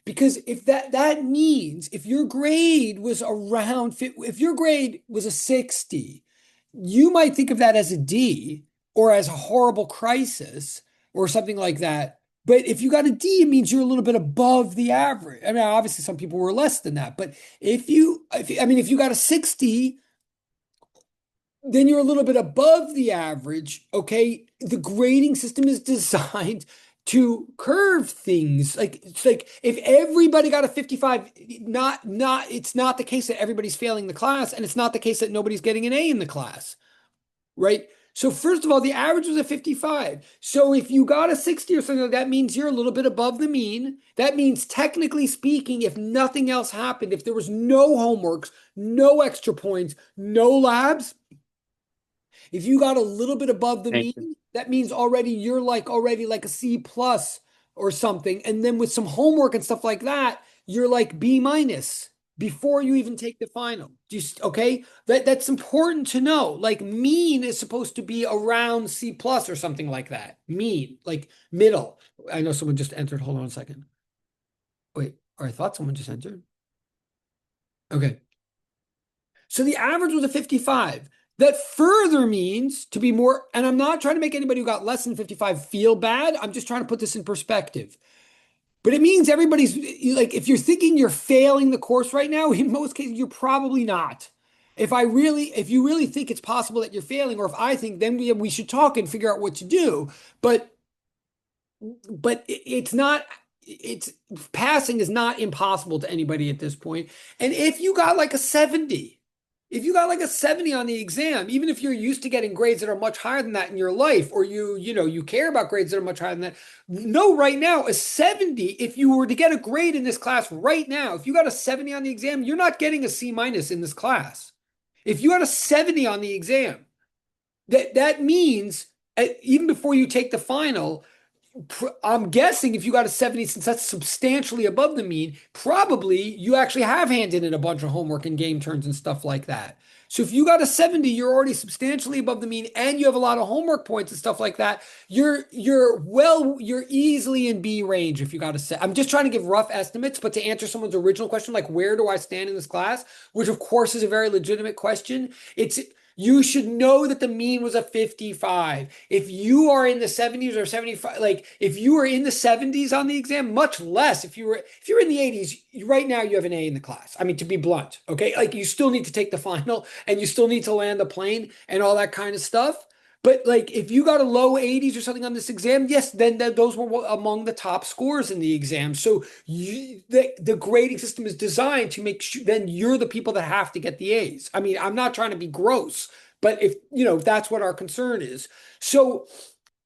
because if that means if your grade was if your grade was a 60, you might think of that as a D or as a horrible crisis or something like that. But if you got a D, it means you're a little bit above the average. I mean, obviously some people were less than that, but if you got a 60, then you're a little bit above the average. Okay. The grading system is designed to curve things. It's like if everybody got a 55, it's not the case that everybody's failing the class, and it's not the case that nobody's getting an A in the class, right? So first of all, the average was a 55. So if you got a 60 or something, that means you're a little bit above the mean. That means, technically speaking, if nothing else happened, if there was no homeworks, no extra points, no labs, if you got a little bit above the Thank you. mean, that means you're already like a C plus or something. And then with some homework and stuff like that, you're like B minus before you even take the final. Okay? That's important to know. Like, mean is supposed to be around C plus or something like that. Mean, like middle. I know someone just entered. Hold on a second. Wait, or I thought someone just entered. Okay. So the average was a 55. That further means, to be more, and I'm not trying to make anybody who got less than 55 feel bad. I'm just trying to put this in perspective. But it means everybody's like, if you're thinking you're failing the course right now, in most cases, you're probably not. If you really think it's possible that you're failing, or if I think, then we should talk and figure out what to do. But it's not, it's passing is not impossible to anybody at this point. And if you got like a 70, if you got like a 70 on the exam, even if you're used to getting grades that are much higher than that in your life, or you care about grades that are much higher than that, no, right now, a 70, if you were to get a grade in this class right now, if you got a 70 on the exam, you're not getting a C minus in this class. If you got a 70 on the exam, that means, even before you take the final, I'm guessing if you got a 70, since that's substantially above the mean, probably you actually have handed in a bunch of homework and game turns and stuff like that. So if you got a 70, you're already substantially above the mean, and you have a lot of homework points and stuff like that. You're easily in B range if you got a set. I'm just trying to give rough estimates, but to answer someone's original question, like where do I stand in this class, which of course is a very legitimate question, you should know that the mean was a 55. If you are in the 70s or 75, like if you are in the 70s on the exam, much less if you're in the 80s, right now you have an A in the class. I mean, to be blunt, okay? Like, you still need to take the final, and you still need to land the plane and all that kind of stuff. But like, if you got a low 80s or something on this exam, yes, then those were among the top scores in the exam. So the grading system is designed to make sure then you're the people that have to get the A's. I mean, I'm not trying to be gross, but if that's what our concern is. So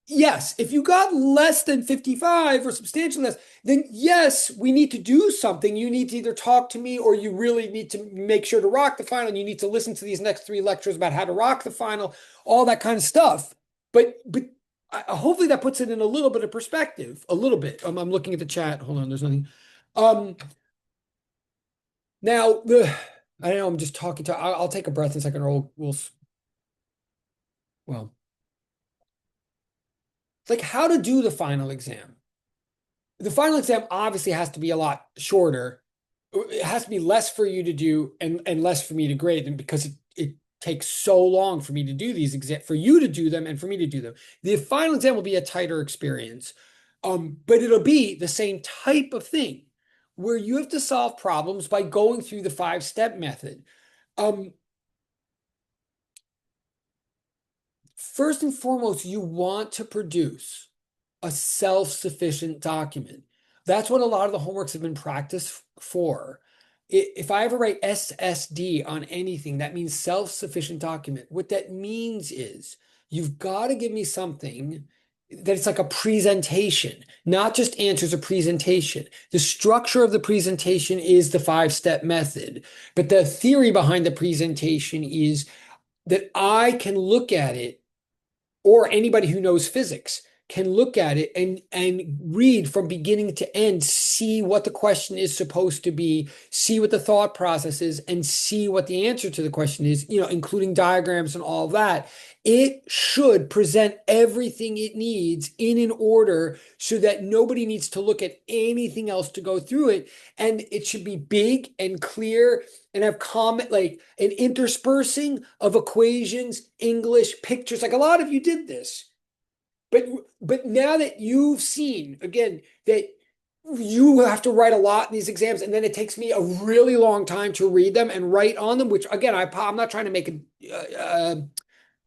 yes, if you got less than 55 or substantially less, then yes, we need to do something. You need to either talk to me, or you really need to make sure to rock the final. And you need to listen to these next 3 lectures about how to rock the final, all that kind of stuff. But hopefully that puts it in a little bit of perspective, a little bit. I'm looking at the chat. Hold on, there's nothing. Um, Now I know I'm just talking to. I'll take a breath in a second, or well, it's like how to do the final exam. The final exam obviously has to be a lot shorter. it has to be less for you to do and less for me to grade them because it takes so long for me to do these exam for you to do them and for me to do them. The final exam will be a tighter experience, but it'll be the same type of thing where you have to solve problems by going through the 5-step method. Um, First and foremost, you want to produce a self-sufficient document. That's what a lot of the homeworks have been practiced for. If I ever write SSD on anything, that means self-sufficient document. What that means is you've got to give me something that it's like a presentation, not just answers a presentation. The structure of the presentation is the 5-step method, but the theory behind the presentation is that I can look at it, or anybody who knows physics can look at it and read from beginning to end, see what the question is supposed to be, see what the thought process is, and see what the answer to the question is, including diagrams and all of that. It should present everything it needs in an order so that nobody needs to look at anything else to go through it. And it should be big and clear and have comment, like an interspersing of equations, English, pictures. Like a lot of you did this. But now that you've seen, again, that you have to write a lot in these exams, and then it takes me a really long time to read them and write on them, which again, I'm not trying to make a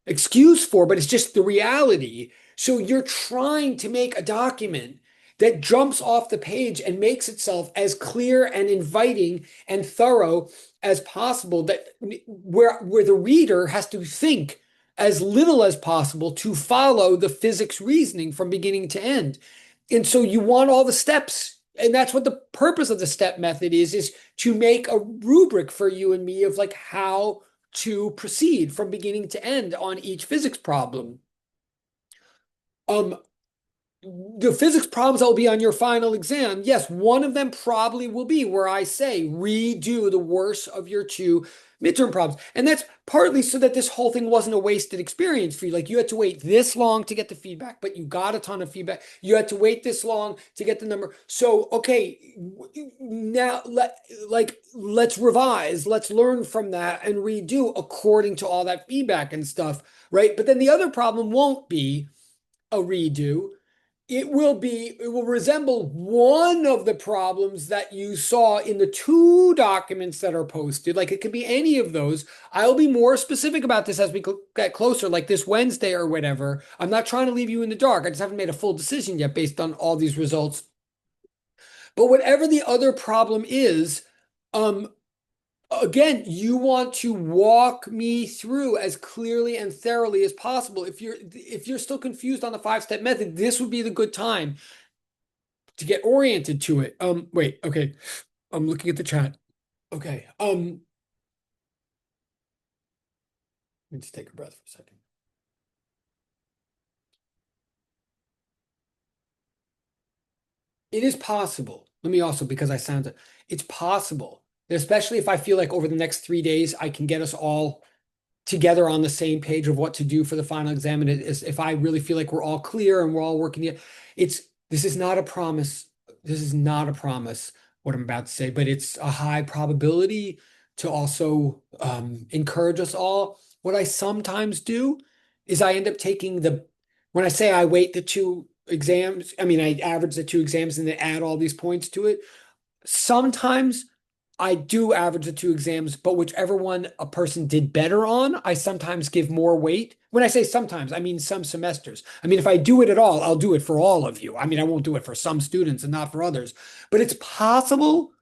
excuse for, but it's just the reality. So you're trying to make a document that jumps off the page and makes itself as clear and inviting and thorough as possible, that where the reader has to think as little as possible to follow the physics reasoning from beginning to end. And so you want all the steps. And that's what the purpose of the step method is to make a rubric for you and me of like how to proceed from beginning to end on each physics problem. The physics problems that will be on your final exam, yes, one of them probably will be where I say redo the worst of your 2 midterm problems. And that's partly so that this whole thing wasn't a wasted experience for you. Like you had to wait this long to get the feedback, but you got a ton of feedback. You had to wait this long to get the number. So, okay, now let's revise, let's learn from that and redo according to all that feedback and stuff, right? But then the other problem won't be a redo. It will resemble one of the problems that you saw in the 2 documents that are posted. Like it could be any of those. I'll be more specific about this as we get closer, like this Wednesday or whatever. I'm not trying to leave you in the dark. I just haven't made a full decision yet based on all these results. But whatever the other problem is, again, you want to walk me through as clearly and thoroughly as possible. If you're still confused on the 5-step method, this would be the good time to get oriented to it. Wait, okay. I'm looking at the chat. Okay. Let me just take a breath for a second. It is possible. Let me also, because it's possible, especially if I feel like over the next 3 days, I can get us all together on the same page of what to do for the final exam. And if I really feel like we're all clear and we're all working together, this is not a promise. This is not a promise, what I'm about to say, but it's a high probability to also encourage us all. What I sometimes do is I end up taking when I say I weight the 2 exams, I mean, I average the 2 exams and then add all these points to it. Sometimes I do average the 2 exams, but whichever one a person did better on, I sometimes give more weight. When I say sometimes, I mean some semesters. I mean, if I do it at all, I'll do it for all of you. I mean, I won't do it for some students and not for others, but it's possible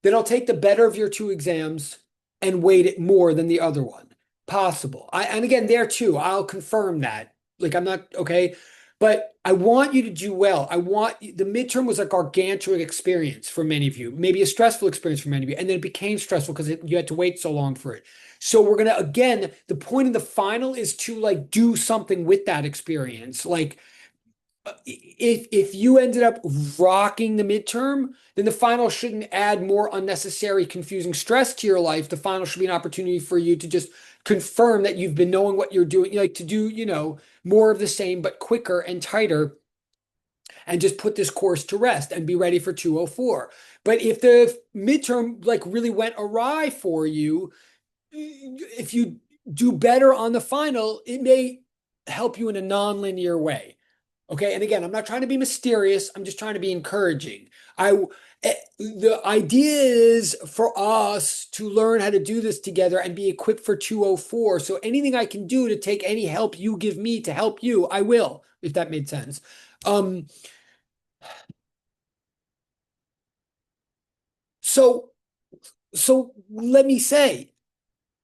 that I'll take the better of your 2 exams and weight it more than the other one. Possible. And again, there too, I'll confirm that. Like I'm not okay, but I want you to do well. The midterm was a gargantuan experience for many of you, maybe a stressful experience for many of you, and then it became stressful because you had to wait so long for it. So we're gonna again, the point of the final is to like do something with that experience. Like if you ended up rocking the midterm, then the final shouldn't add more unnecessary, confusing stress to your life. The final should be an opportunity for you to just confirm that you've been knowing what you're doing, like to do, more of the same, but quicker and tighter. and just put this course to rest and be ready for 204. But if the midterm like really went awry for you, if you do better on the final, it may help you in a non-linear way. Okay. And again, I'm not trying to be mysterious. I'm just trying to be encouraging. The idea is for us to learn how to do this together and be equipped for 204. So anything I can do to take any help you give me to help you, I will, if that made sense. Um, so so let me say,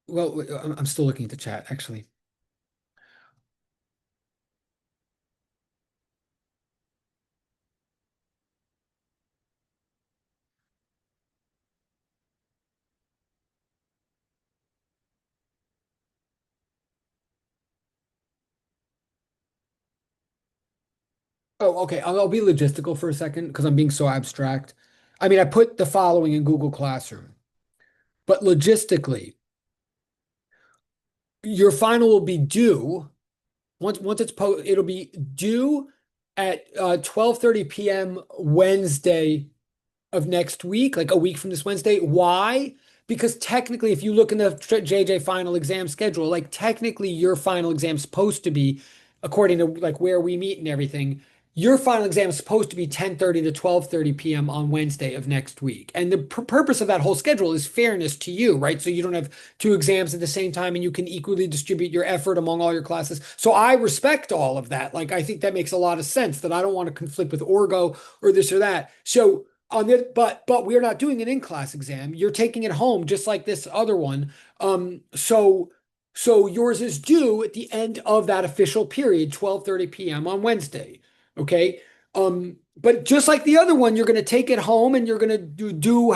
well, I'm still looking at the chat actually. Oh, okay. I'll be logistical for a second because I'm being so abstract. I mean, I put the following in Google Classroom, but logistically, your final will be due once it's it'll be due at 12:30 p.m. Wednesday of next week, like a week from this Wednesday. Why? Because technically, if you look in the JJ final exam schedule, like technically your final exam is supposed to be, according to like where we meet and everything, your final exam is supposed to be 10:30 to 12:30 p.m. on Wednesday of next week. And the purpose of that whole schedule is fairness to you, right? So you don't have two exams at the same time and you can equally distribute your effort among all your classes. So I respect all of that. Like I think that makes a lot of sense that I don't want to conflict with Orgo or this or that. So on the but we're not doing an in-class exam. You're taking it home just like this other one. So yours is due at the end of that official period, 12:30 p.m. on Wednesday. Okay. But just like the other one, you're going to take it home and you're going to do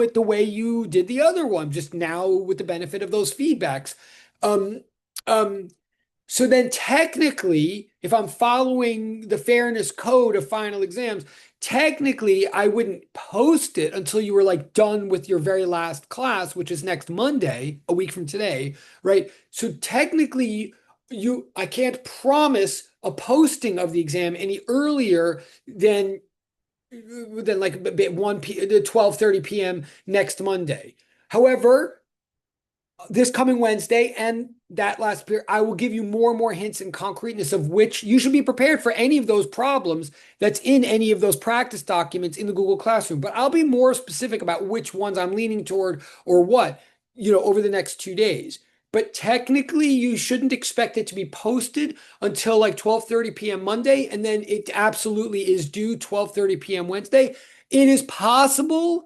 it the way you did the other one, just now with the benefit of those feedbacks. Um, um, so then technically, if I'm following the fairness code of final exams, technically I wouldn't post it until you were like done with your very last class, which is next Monday, a week from today, right? So technically I can't promise a posting of the exam any earlier than like 12:30 p.m. next Monday. However, this coming Wednesday and that last period, I will give you more and more hints and concreteness of which you should be prepared for any of those problems that's in any of those practice documents in the Google Classroom. But I'll be more specific about which ones I'm leaning toward or what, over the next 2 days. But technically, you shouldn't expect it to be posted until like 12:30 p.m. Monday, and then it absolutely is due 12:30 p.m. Wednesday. It is possible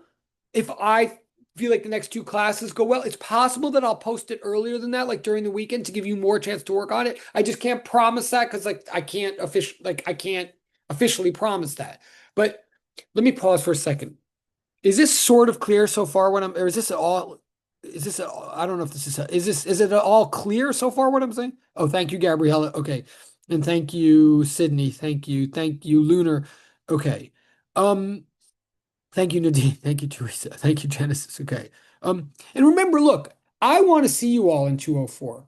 if I feel like the next two classes go well, it's possible that I'll post it earlier than that, like during the weekend to give you more chance to work on it. I just can't promise that because I can't officially promise that. But let me pause for a second. Is this sort of clear so far what I'm, or is this all, is this, I don't know if this is it all clear so far what I'm saying? Oh, thank you, Gabriella. Okay. And thank you, Sydney. Thank you. Thank you, Lunar. Okay. Thank you, Nadine. Thank you, Teresa. Thank you, Genesis. Okay. And remember, look, I want to see you all in 204.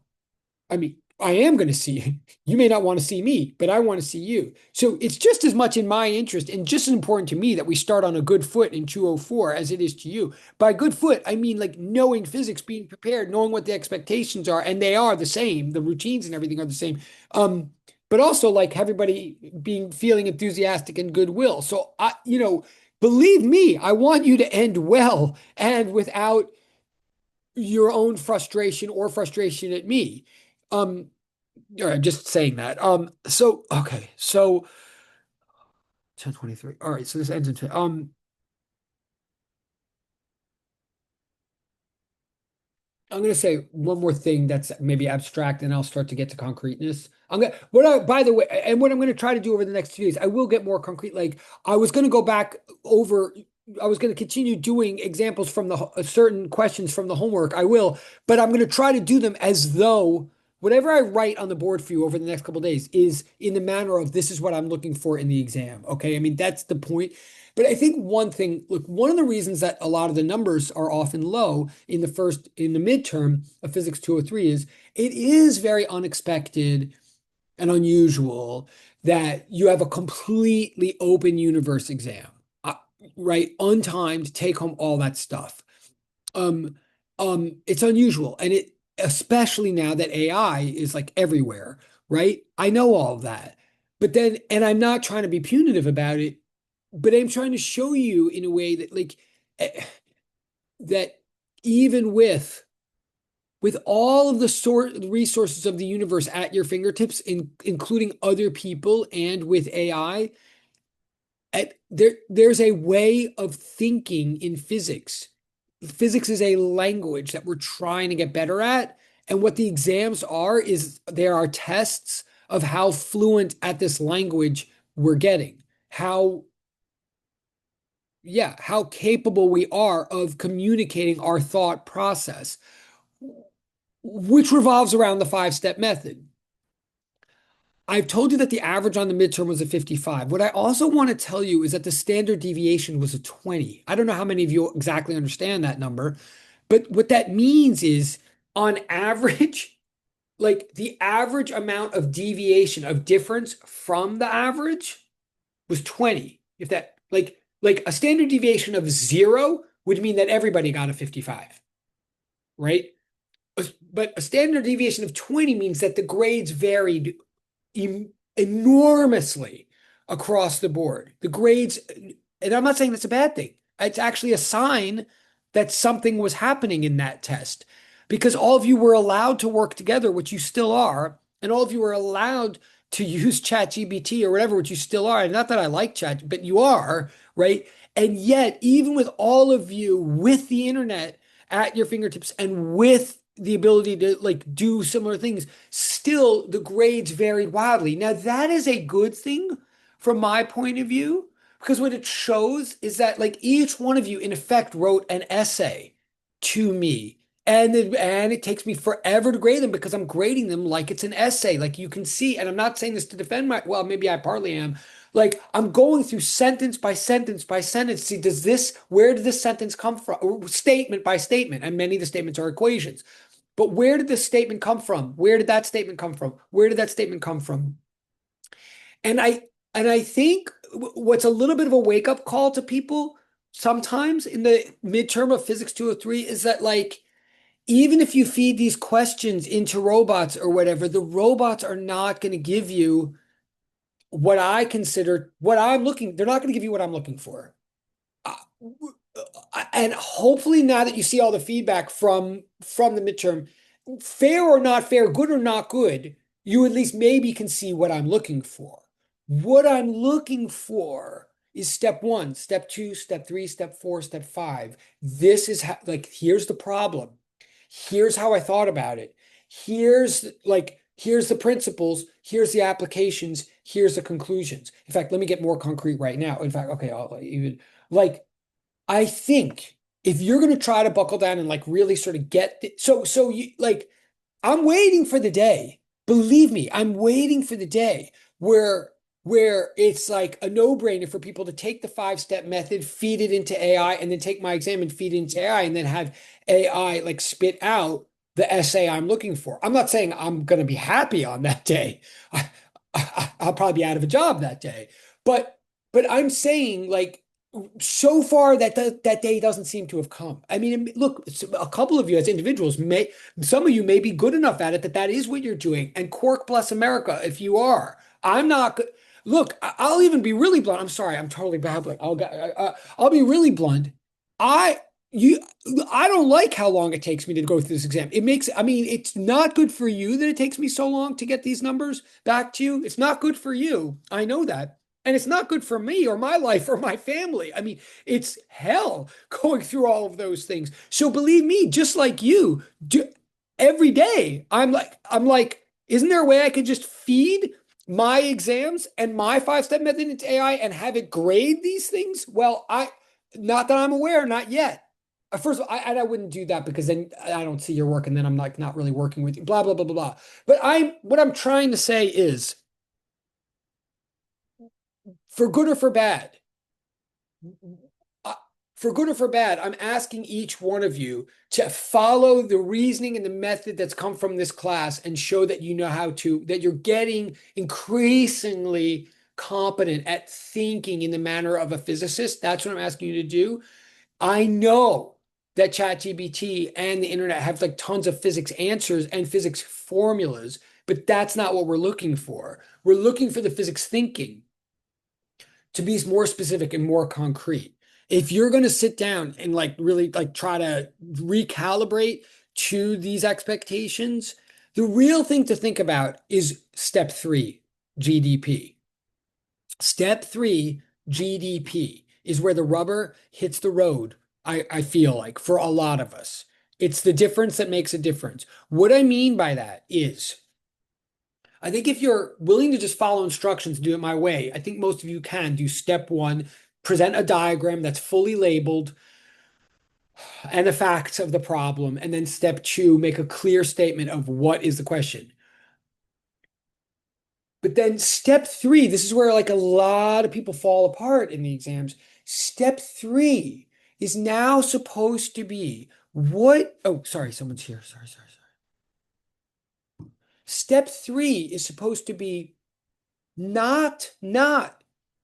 I mean, I am going to see you. You may not want to see me, but I want to see you. So it's just as much in my interest and just as important to me that we start on a good foot in 204 as it is to you. By good foot, I mean like knowing physics, being prepared, knowing what the expectations are, and they are the same. The routines and everything are the same. But also like everybody being feeling enthusiastic and goodwill. So believe me, I want you to end well and without your own frustration or frustration at me. Um, all right, just saying that. So okay, so 10:23. All right, so this ends in I'm going to say one more thing that's maybe abstract, and I'll start to get to concreteness. By the way, and what I'm going to try to do over the next 2 days, I will get more concrete. Like I was going to go back over, I was going to continue doing examples from the certain questions from the homework. I will, but I'm going to try to do them as though whatever I write on the board for you over the next couple of days is in the manner of this is what I'm looking for in the exam. Okay. I mean, that's the point. But I think one thing, look, one of the reasons that a lot of the numbers are often low in the midterm of Physics 203 is it is very unexpected and unusual that you have a completely open universe exam, uh, right? Untimed, take home, all that stuff. Um, it's unusual, and it especially now that AI is like everywhere, right? I know all of that, but then, and I'm not trying to be punitive about it, but I'm trying to show you in a way that like that even with all of the resources of the universe at your fingertips, including other people and with AI, there's a way of thinking in physics. Physics is a language that we're trying to get better at. And what the exams are is there are tests of how fluent at this language we're getting, how, yeah, how capable we are of communicating our thought process, which revolves around the five-step method. I've told you that the average on the midterm was a 55. What I also want to tell you is that the standard deviation was a 20. I don't know how many of you exactly understand that number, but what that means is on average, like the average amount of deviation of difference from the average was 20. If that like a standard deviation of 0 would mean that everybody got a 55, right? But a standard deviation of 20 means that the grades varied enormously across the board. The grades, and I'm not saying that's a bad thing. It's actually a sign that something was happening in that test because all of you were allowed to work together, which you still are, and all of you were allowed to use ChatGPT or whatever, which you still are. And not that I like Chat, but you are, right? And yet, even with all of you with the internet at your fingertips and with the ability to like do similar things, still the grades varied wildly. Now, that is a good thing from my point of view, because what it shows is that like each one of you, in effect, wrote an essay to me. And it takes me forever to grade them because I'm grading them like it's an essay. Like you can see, and I'm not saying this to defend my, well, maybe I partly am. Like I'm going through sentence by sentence by sentence. See, where did this sentence come from? Or statement by statement. And many of the statements are equations. But where did this statement come from? Where did that statement come from? Where did that statement come from? And I think what's a little bit of a wake up call to people sometimes in the midterm of Physics 203 is that like even if you feed these questions into robots or whatever, the robots are not going to give you what I consider what I'm looking. They're not going to give you what I'm looking for. Uh, and hopefully now that you see all the feedback from the midterm, fair or not fair, good or not good, you at least maybe can see what I'm looking for. What I'm looking for is step one, step two, step three, step four, step five. This is how, like, here's the problem. Here's how I thought about it. Here's the principles. Here's the applications. Here's the conclusions. In fact, let me get more concrete right now. In fact, okay, I'll even like I think if you're going to try to buckle down and like really sort of so you like I'm waiting for the day. Believe me, I'm waiting for the day where it's like a no-brainer for people to take the five-step method, feed it into AI, and then take my exam and feed it into AI, and then have AI like spit out the essay I'm looking for. I'm not saying I'm going to be happy on that day. I'll probably be out of a job that day. But I'm saying like so far that day doesn't seem to have come. I mean, look, a couple of you as individuals some of you may be good enough at it that is what you're doing. And Cork bless America if you are. I'm not good. Look, I'll even be really blunt. I'm sorry, I'm totally babbling. I'll be really blunt. I you I don't like how long it takes me to go through this exam. I mean, it's not good for you that it takes me so long to get these numbers back to you. It's not good for you. I know that. And it's not good for me or my life or my family. I mean, it's hell going through all of those things. So believe me, just like you, every day I'm like, isn't there a way I could just feed my exams and my five-step method into AI and have it grade these things? Well, not that I'm aware, not yet. First of all, I wouldn't do that because then I don't see your work and then I'm like not really working with you, blah, blah, blah, blah, blah. But what I'm trying to say is for good or for bad, uh, for good or for bad, I'm asking each one of you to follow the reasoning and the method that's come from this class and show that you know how to, that you're getting increasingly competent at thinking in the manner of a physicist. That's what I'm asking you to do. I know that ChatGPT and the internet have like tons of physics answers and physics formulas, but that's not what we're looking for. We're looking for the physics thinking to be more specific and more concrete. If you're going to sit down and like really like try to recalibrate to these expectations, the real thing to think about is step 3, GDP. Step 3, GDP, is where the rubber hits the road, I feel like, for a lot of us. It's the difference that makes a difference. What I mean by that is, I think if you're willing to just follow instructions, do it my way, I think most of you can do step 1, present a diagram that's fully labeled and the facts of the problem. And then step 2, make a clear statement of what is the question. But then step 3, this is where like a lot of people fall apart in the exams. Step 3 is now supposed to be what? Oh, sorry, someone's here. Sorry. Step 3 is supposed to be not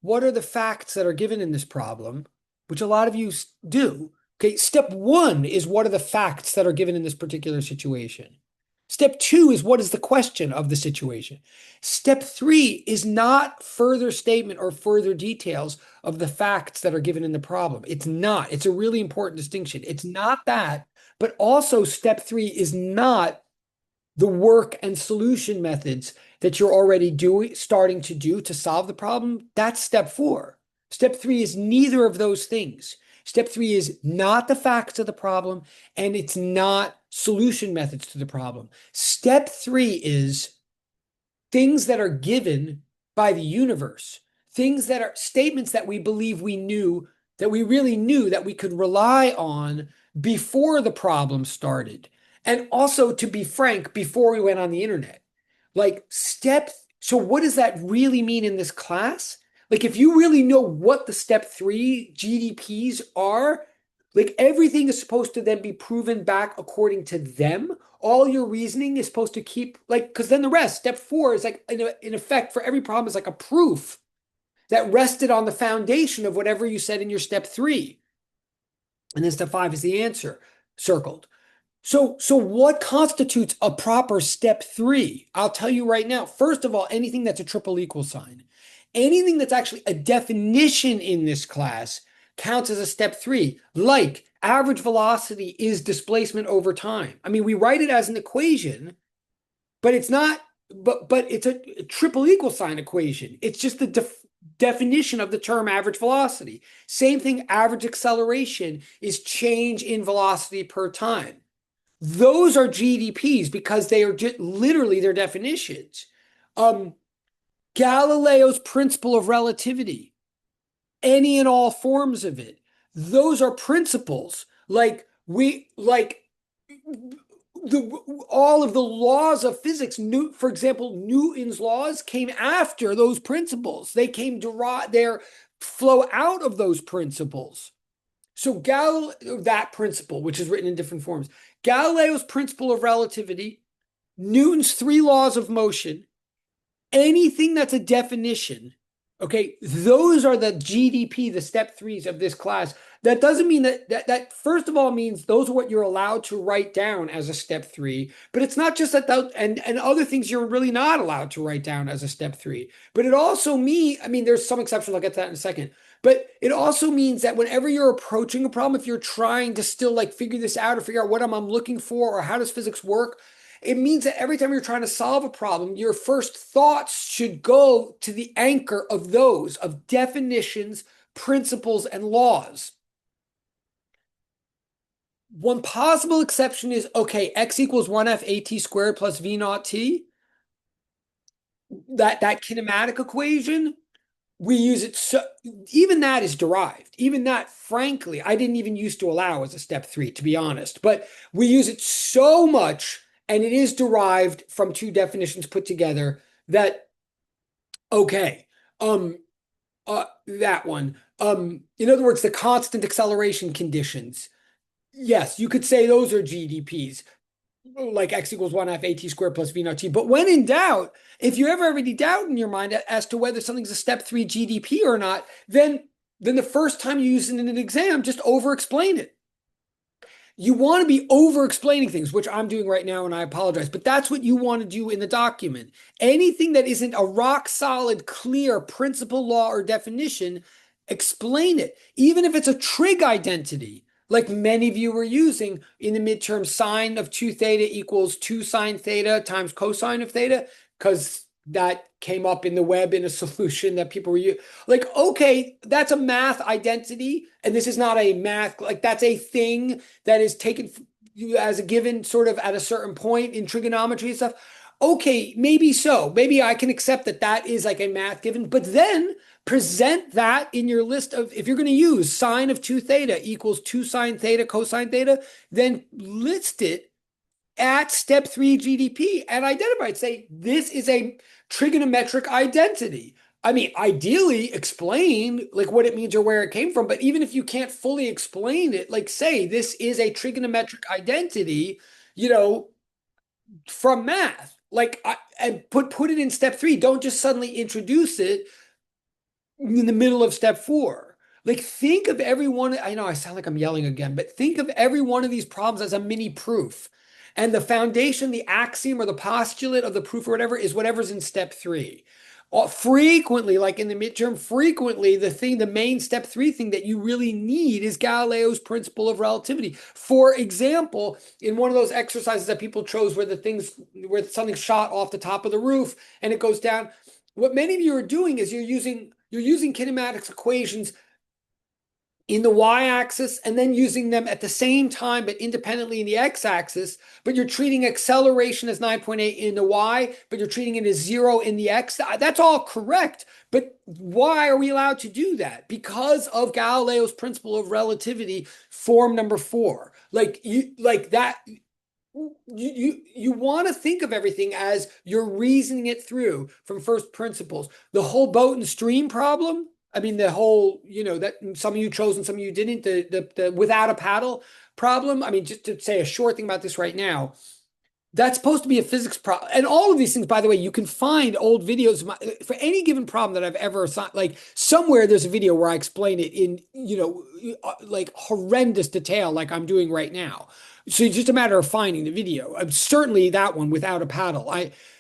what are the facts that are given in this problem, which a lot of you do. Okay, step 1 is what are the facts that are given in this particular situation. Step 2 is what is the question of the situation. Step 3 is not further statement or further details of the facts that are given in the problem. It's not. It's a really important distinction. It's not that, but also step 3 is not the work and solution methods that you're already starting to do to solve the problem. That's step 4. Step 3 is neither of those things. Step 3 is not the facts of the problem, and it's not solution methods to the problem. Step 3 is things that are given by the universe, things that are statements that we believe we knew, that we really knew that we could rely on before the problem started. And also, to be frank, before we went on the internet. So what does that really mean in this class? Like, if you really know what the step 3 GDPs are, like everything is supposed to then be proven back according to them. All your reasoning is supposed to keep like, because then the rest, step 4 is like, in effect, for every problem is like a proof that rested on the foundation of whatever you said in your step 3. And then step 5 is the answer circled. So what constitutes a proper step 3? I'll tell you right now. First of all, anything that's a triple equal sign, anything that's actually a definition in this class counts as a step 3, like average velocity is displacement over time. I mean, we write it as an equation, but it's not, but it's a triple equal sign equation. It's just the definition of the term average velocity. Same thing, average acceleration is change in velocity per time. Those are GDPs because they are just literally their definitions. Galileo's principle of relativity, any and all forms of it, those are principles. All of the laws of physics. For example, Newton's laws came after those principles. They flow out of those principles. So that principle, which is written in different forms, Galileo's principle of relativity, Newton's 3 laws of motion, anything that's a definition, okay, those are the GDP, the step 3s of this class. That doesn't mean that first of all means those are what you're allowed to write down as a step 3, but it's not just that, and other things you're really not allowed to write down as a step 3. But it also there's some exceptions, I'll get to that in a second. But it also means that whenever you're approaching a problem, if you're trying to still like figure this out or figure out what I'm looking for or how does physics work, it means that every time you're trying to solve a problem, your first thoughts should go to the anchor of definitions, principles, and laws. One possible exception is, okay, x equals 1f at squared plus v naught t. That kinematic equation, we use it, so even that is derived. Even that, frankly, I didn't even used to allow as a step 3, to be honest. But we use it so much, and it is derived from 2 definitions put together that, okay, that one. In other words, the constant acceleration conditions. Yes, you could say those are GDPs, like x equals 1 half at squared plus v naught t. But when in doubt, if you ever have any doubt in your mind as to whether something's a step 3 GDP or not, then the first time you use it in an exam, just over explain it. You want to be over explaining things, which I'm doing right now, and I apologize, but that's what you want to do in the document. Anything that isn't a rock solid, clear principle, law, or definition, explain it. Even if it's a trig identity, like many of you were using in the midterm, sine of 2 theta equals 2 sine theta times cosine of theta, because that came up in the web in a solution that people were using. Like, okay, that's a math identity, and this is not a math, like that's a thing that is taken as a given sort of at a certain point in trigonometry and stuff. Okay, maybe so. Maybe I can accept that that is like a math given, but then present that in your list of, if you're going to use sine of 2 theta equals 2 sine theta cosine theta, then list it at step 3 GDP and identify it. Say, this is a trigonometric identity. I mean, ideally explain like what it means or where it came from, but even if you can't fully explain it, like say this is a trigonometric identity, you know, from math. Like and put it in step 3. Don't just suddenly introduce it in the middle of step 4. Like think of every one. I know I sound like I'm yelling again, but think of every one of these problems as a mini proof. And the foundation, the axiom or the postulate of the proof or whatever is whatever's in step 3. Frequently, like in the midterm, frequently the main step 3 thing that you really need is Galileo's principle of relativity. For example, in one of those exercises that people chose where something's shot off the top of the roof and it goes down, what many of you are doing is you're using kinematics equations in the y-axis and then using them at the same time but independently in the x-axis, but you're treating acceleration as 9.8 in the y, but you're treating it as 0 in the x. That's all correct, but why are we allowed to do that? Because of Galileo's principle of relativity, form number 4. Like that. You want to think of everything as you're reasoning it through from first principles. The whole boat and stream problem, I mean, the whole, that some of you chose and some of you didn't, the without a paddle problem. I mean, just to say a short thing about this right now, that's supposed to be a physics problem. And all of these things, by the way, you can find old videos for any given problem that I've ever assigned. Like somewhere there's a video where I explain it in, like horrendous detail, like I'm doing right now. So it's just a matter of finding the video. Certainly that one without a paddle.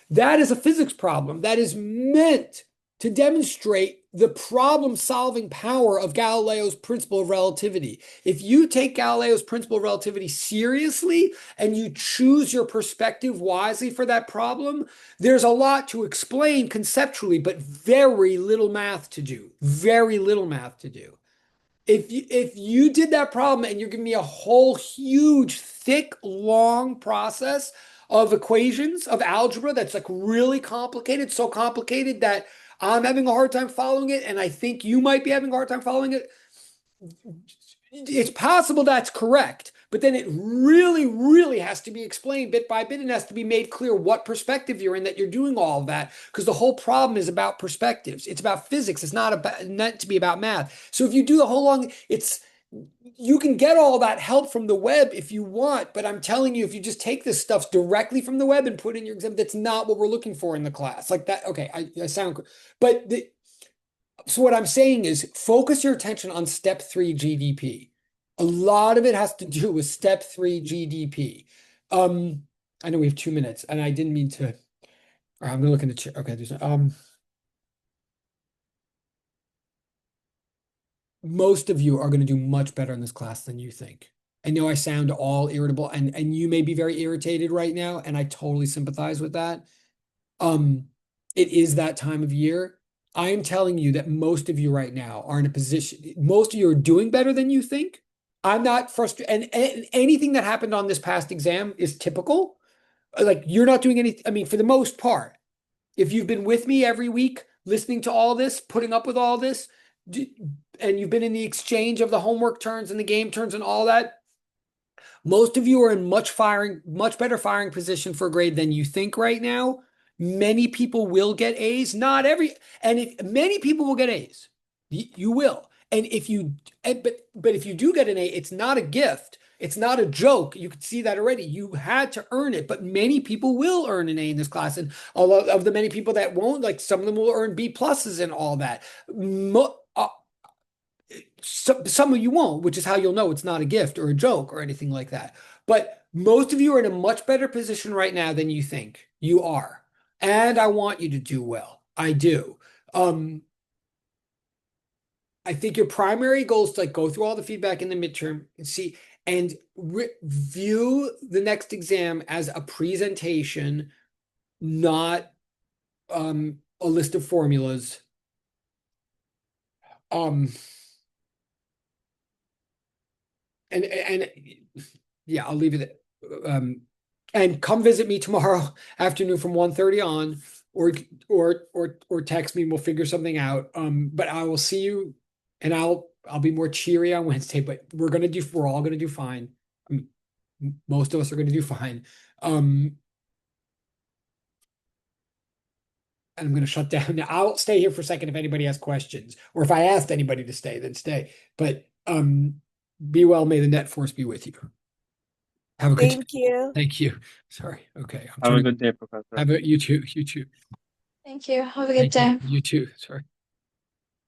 That is a physics problem that is meant to demonstrate the problem-solving power of Galileo's principle of relativity. If you take Galileo's principle of relativity seriously and you choose your perspective wisely for that problem, there's a lot to explain conceptually, but very little math to do. Very little math to do. If you did that problem and you're giving me a whole huge, thick, long process of equations, of algebra that's like really complicated, so complicated that I'm having a hard time following it, and I think you might be having a hard time following it. It's possible that's correct, but then it really, really has to be explained bit by bit and has to be made clear what perspective you're in that you're doing all of that, because the whole problem is about perspectives. It's about physics. It's not meant to be about math. So if you do the whole long, you can get all that help from the web if you want, but I'm telling you, if you just take this stuff directly from the web and put in your exam, that's not what we're looking for in the class. Like that, okay, I sound, but so what I'm saying is focus your attention on step 3 GDP. A lot of it has to do with step 3 GDP. I know we have 2 minutes and I didn't mean to, I'm gonna look in the chat. Okay, there's most of you are going to do much better in this class than you think. I know I sound all irritable and you may be very irritated right now, and I totally sympathize with that. It is that time of year. I am telling you that most of you right now are in a position, most of you are doing better than you think. I'm not frustrated. And anything that happened on this past exam is typical. Like you're not doing anything. I mean, for the most part, if you've been with me every week, listening to all this, putting up with all this, and you've been in the exchange of the homework turns and the game turns and all that, most of you are in much better firing position for a grade than you think right now. Many people will get A's, not every, and many people will get A's. You will. And if you, but if you do get an A, it's not a gift. It's not a joke. You can see that already. You had to earn it, but many people will earn an A in this class. And a lot of the many people that won't, like some of them will earn B pluses and all that. Some of you won't, which is how you'll know it's not a gift or a joke or anything like that. But most of you are in a much better position right now than you think you are. And I want you to do well. I do. I think your primary goal is to like go through all the feedback in the midterm and see and view the next exam as a presentation, not a list of formulas. Um, and yeah, I'll leave it. And come visit me tomorrow afternoon from 1:30 on, or text me and we'll figure something out. But I will see you, and I'll be more cheery on Wednesday. But we're all gonna do fine. I mean, most of us are gonna do fine. And I'm gonna shut down now. I'll stay here for a second if anybody has questions, or if I asked anybody to stay, then stay. But be well. May the net force be with you. Have a good day. Thank you. Thank you. Sorry. Okay. Have a good day, Professor. Have a you too. You too. Thank you. Have a good Thank you. day. You too. Sorry.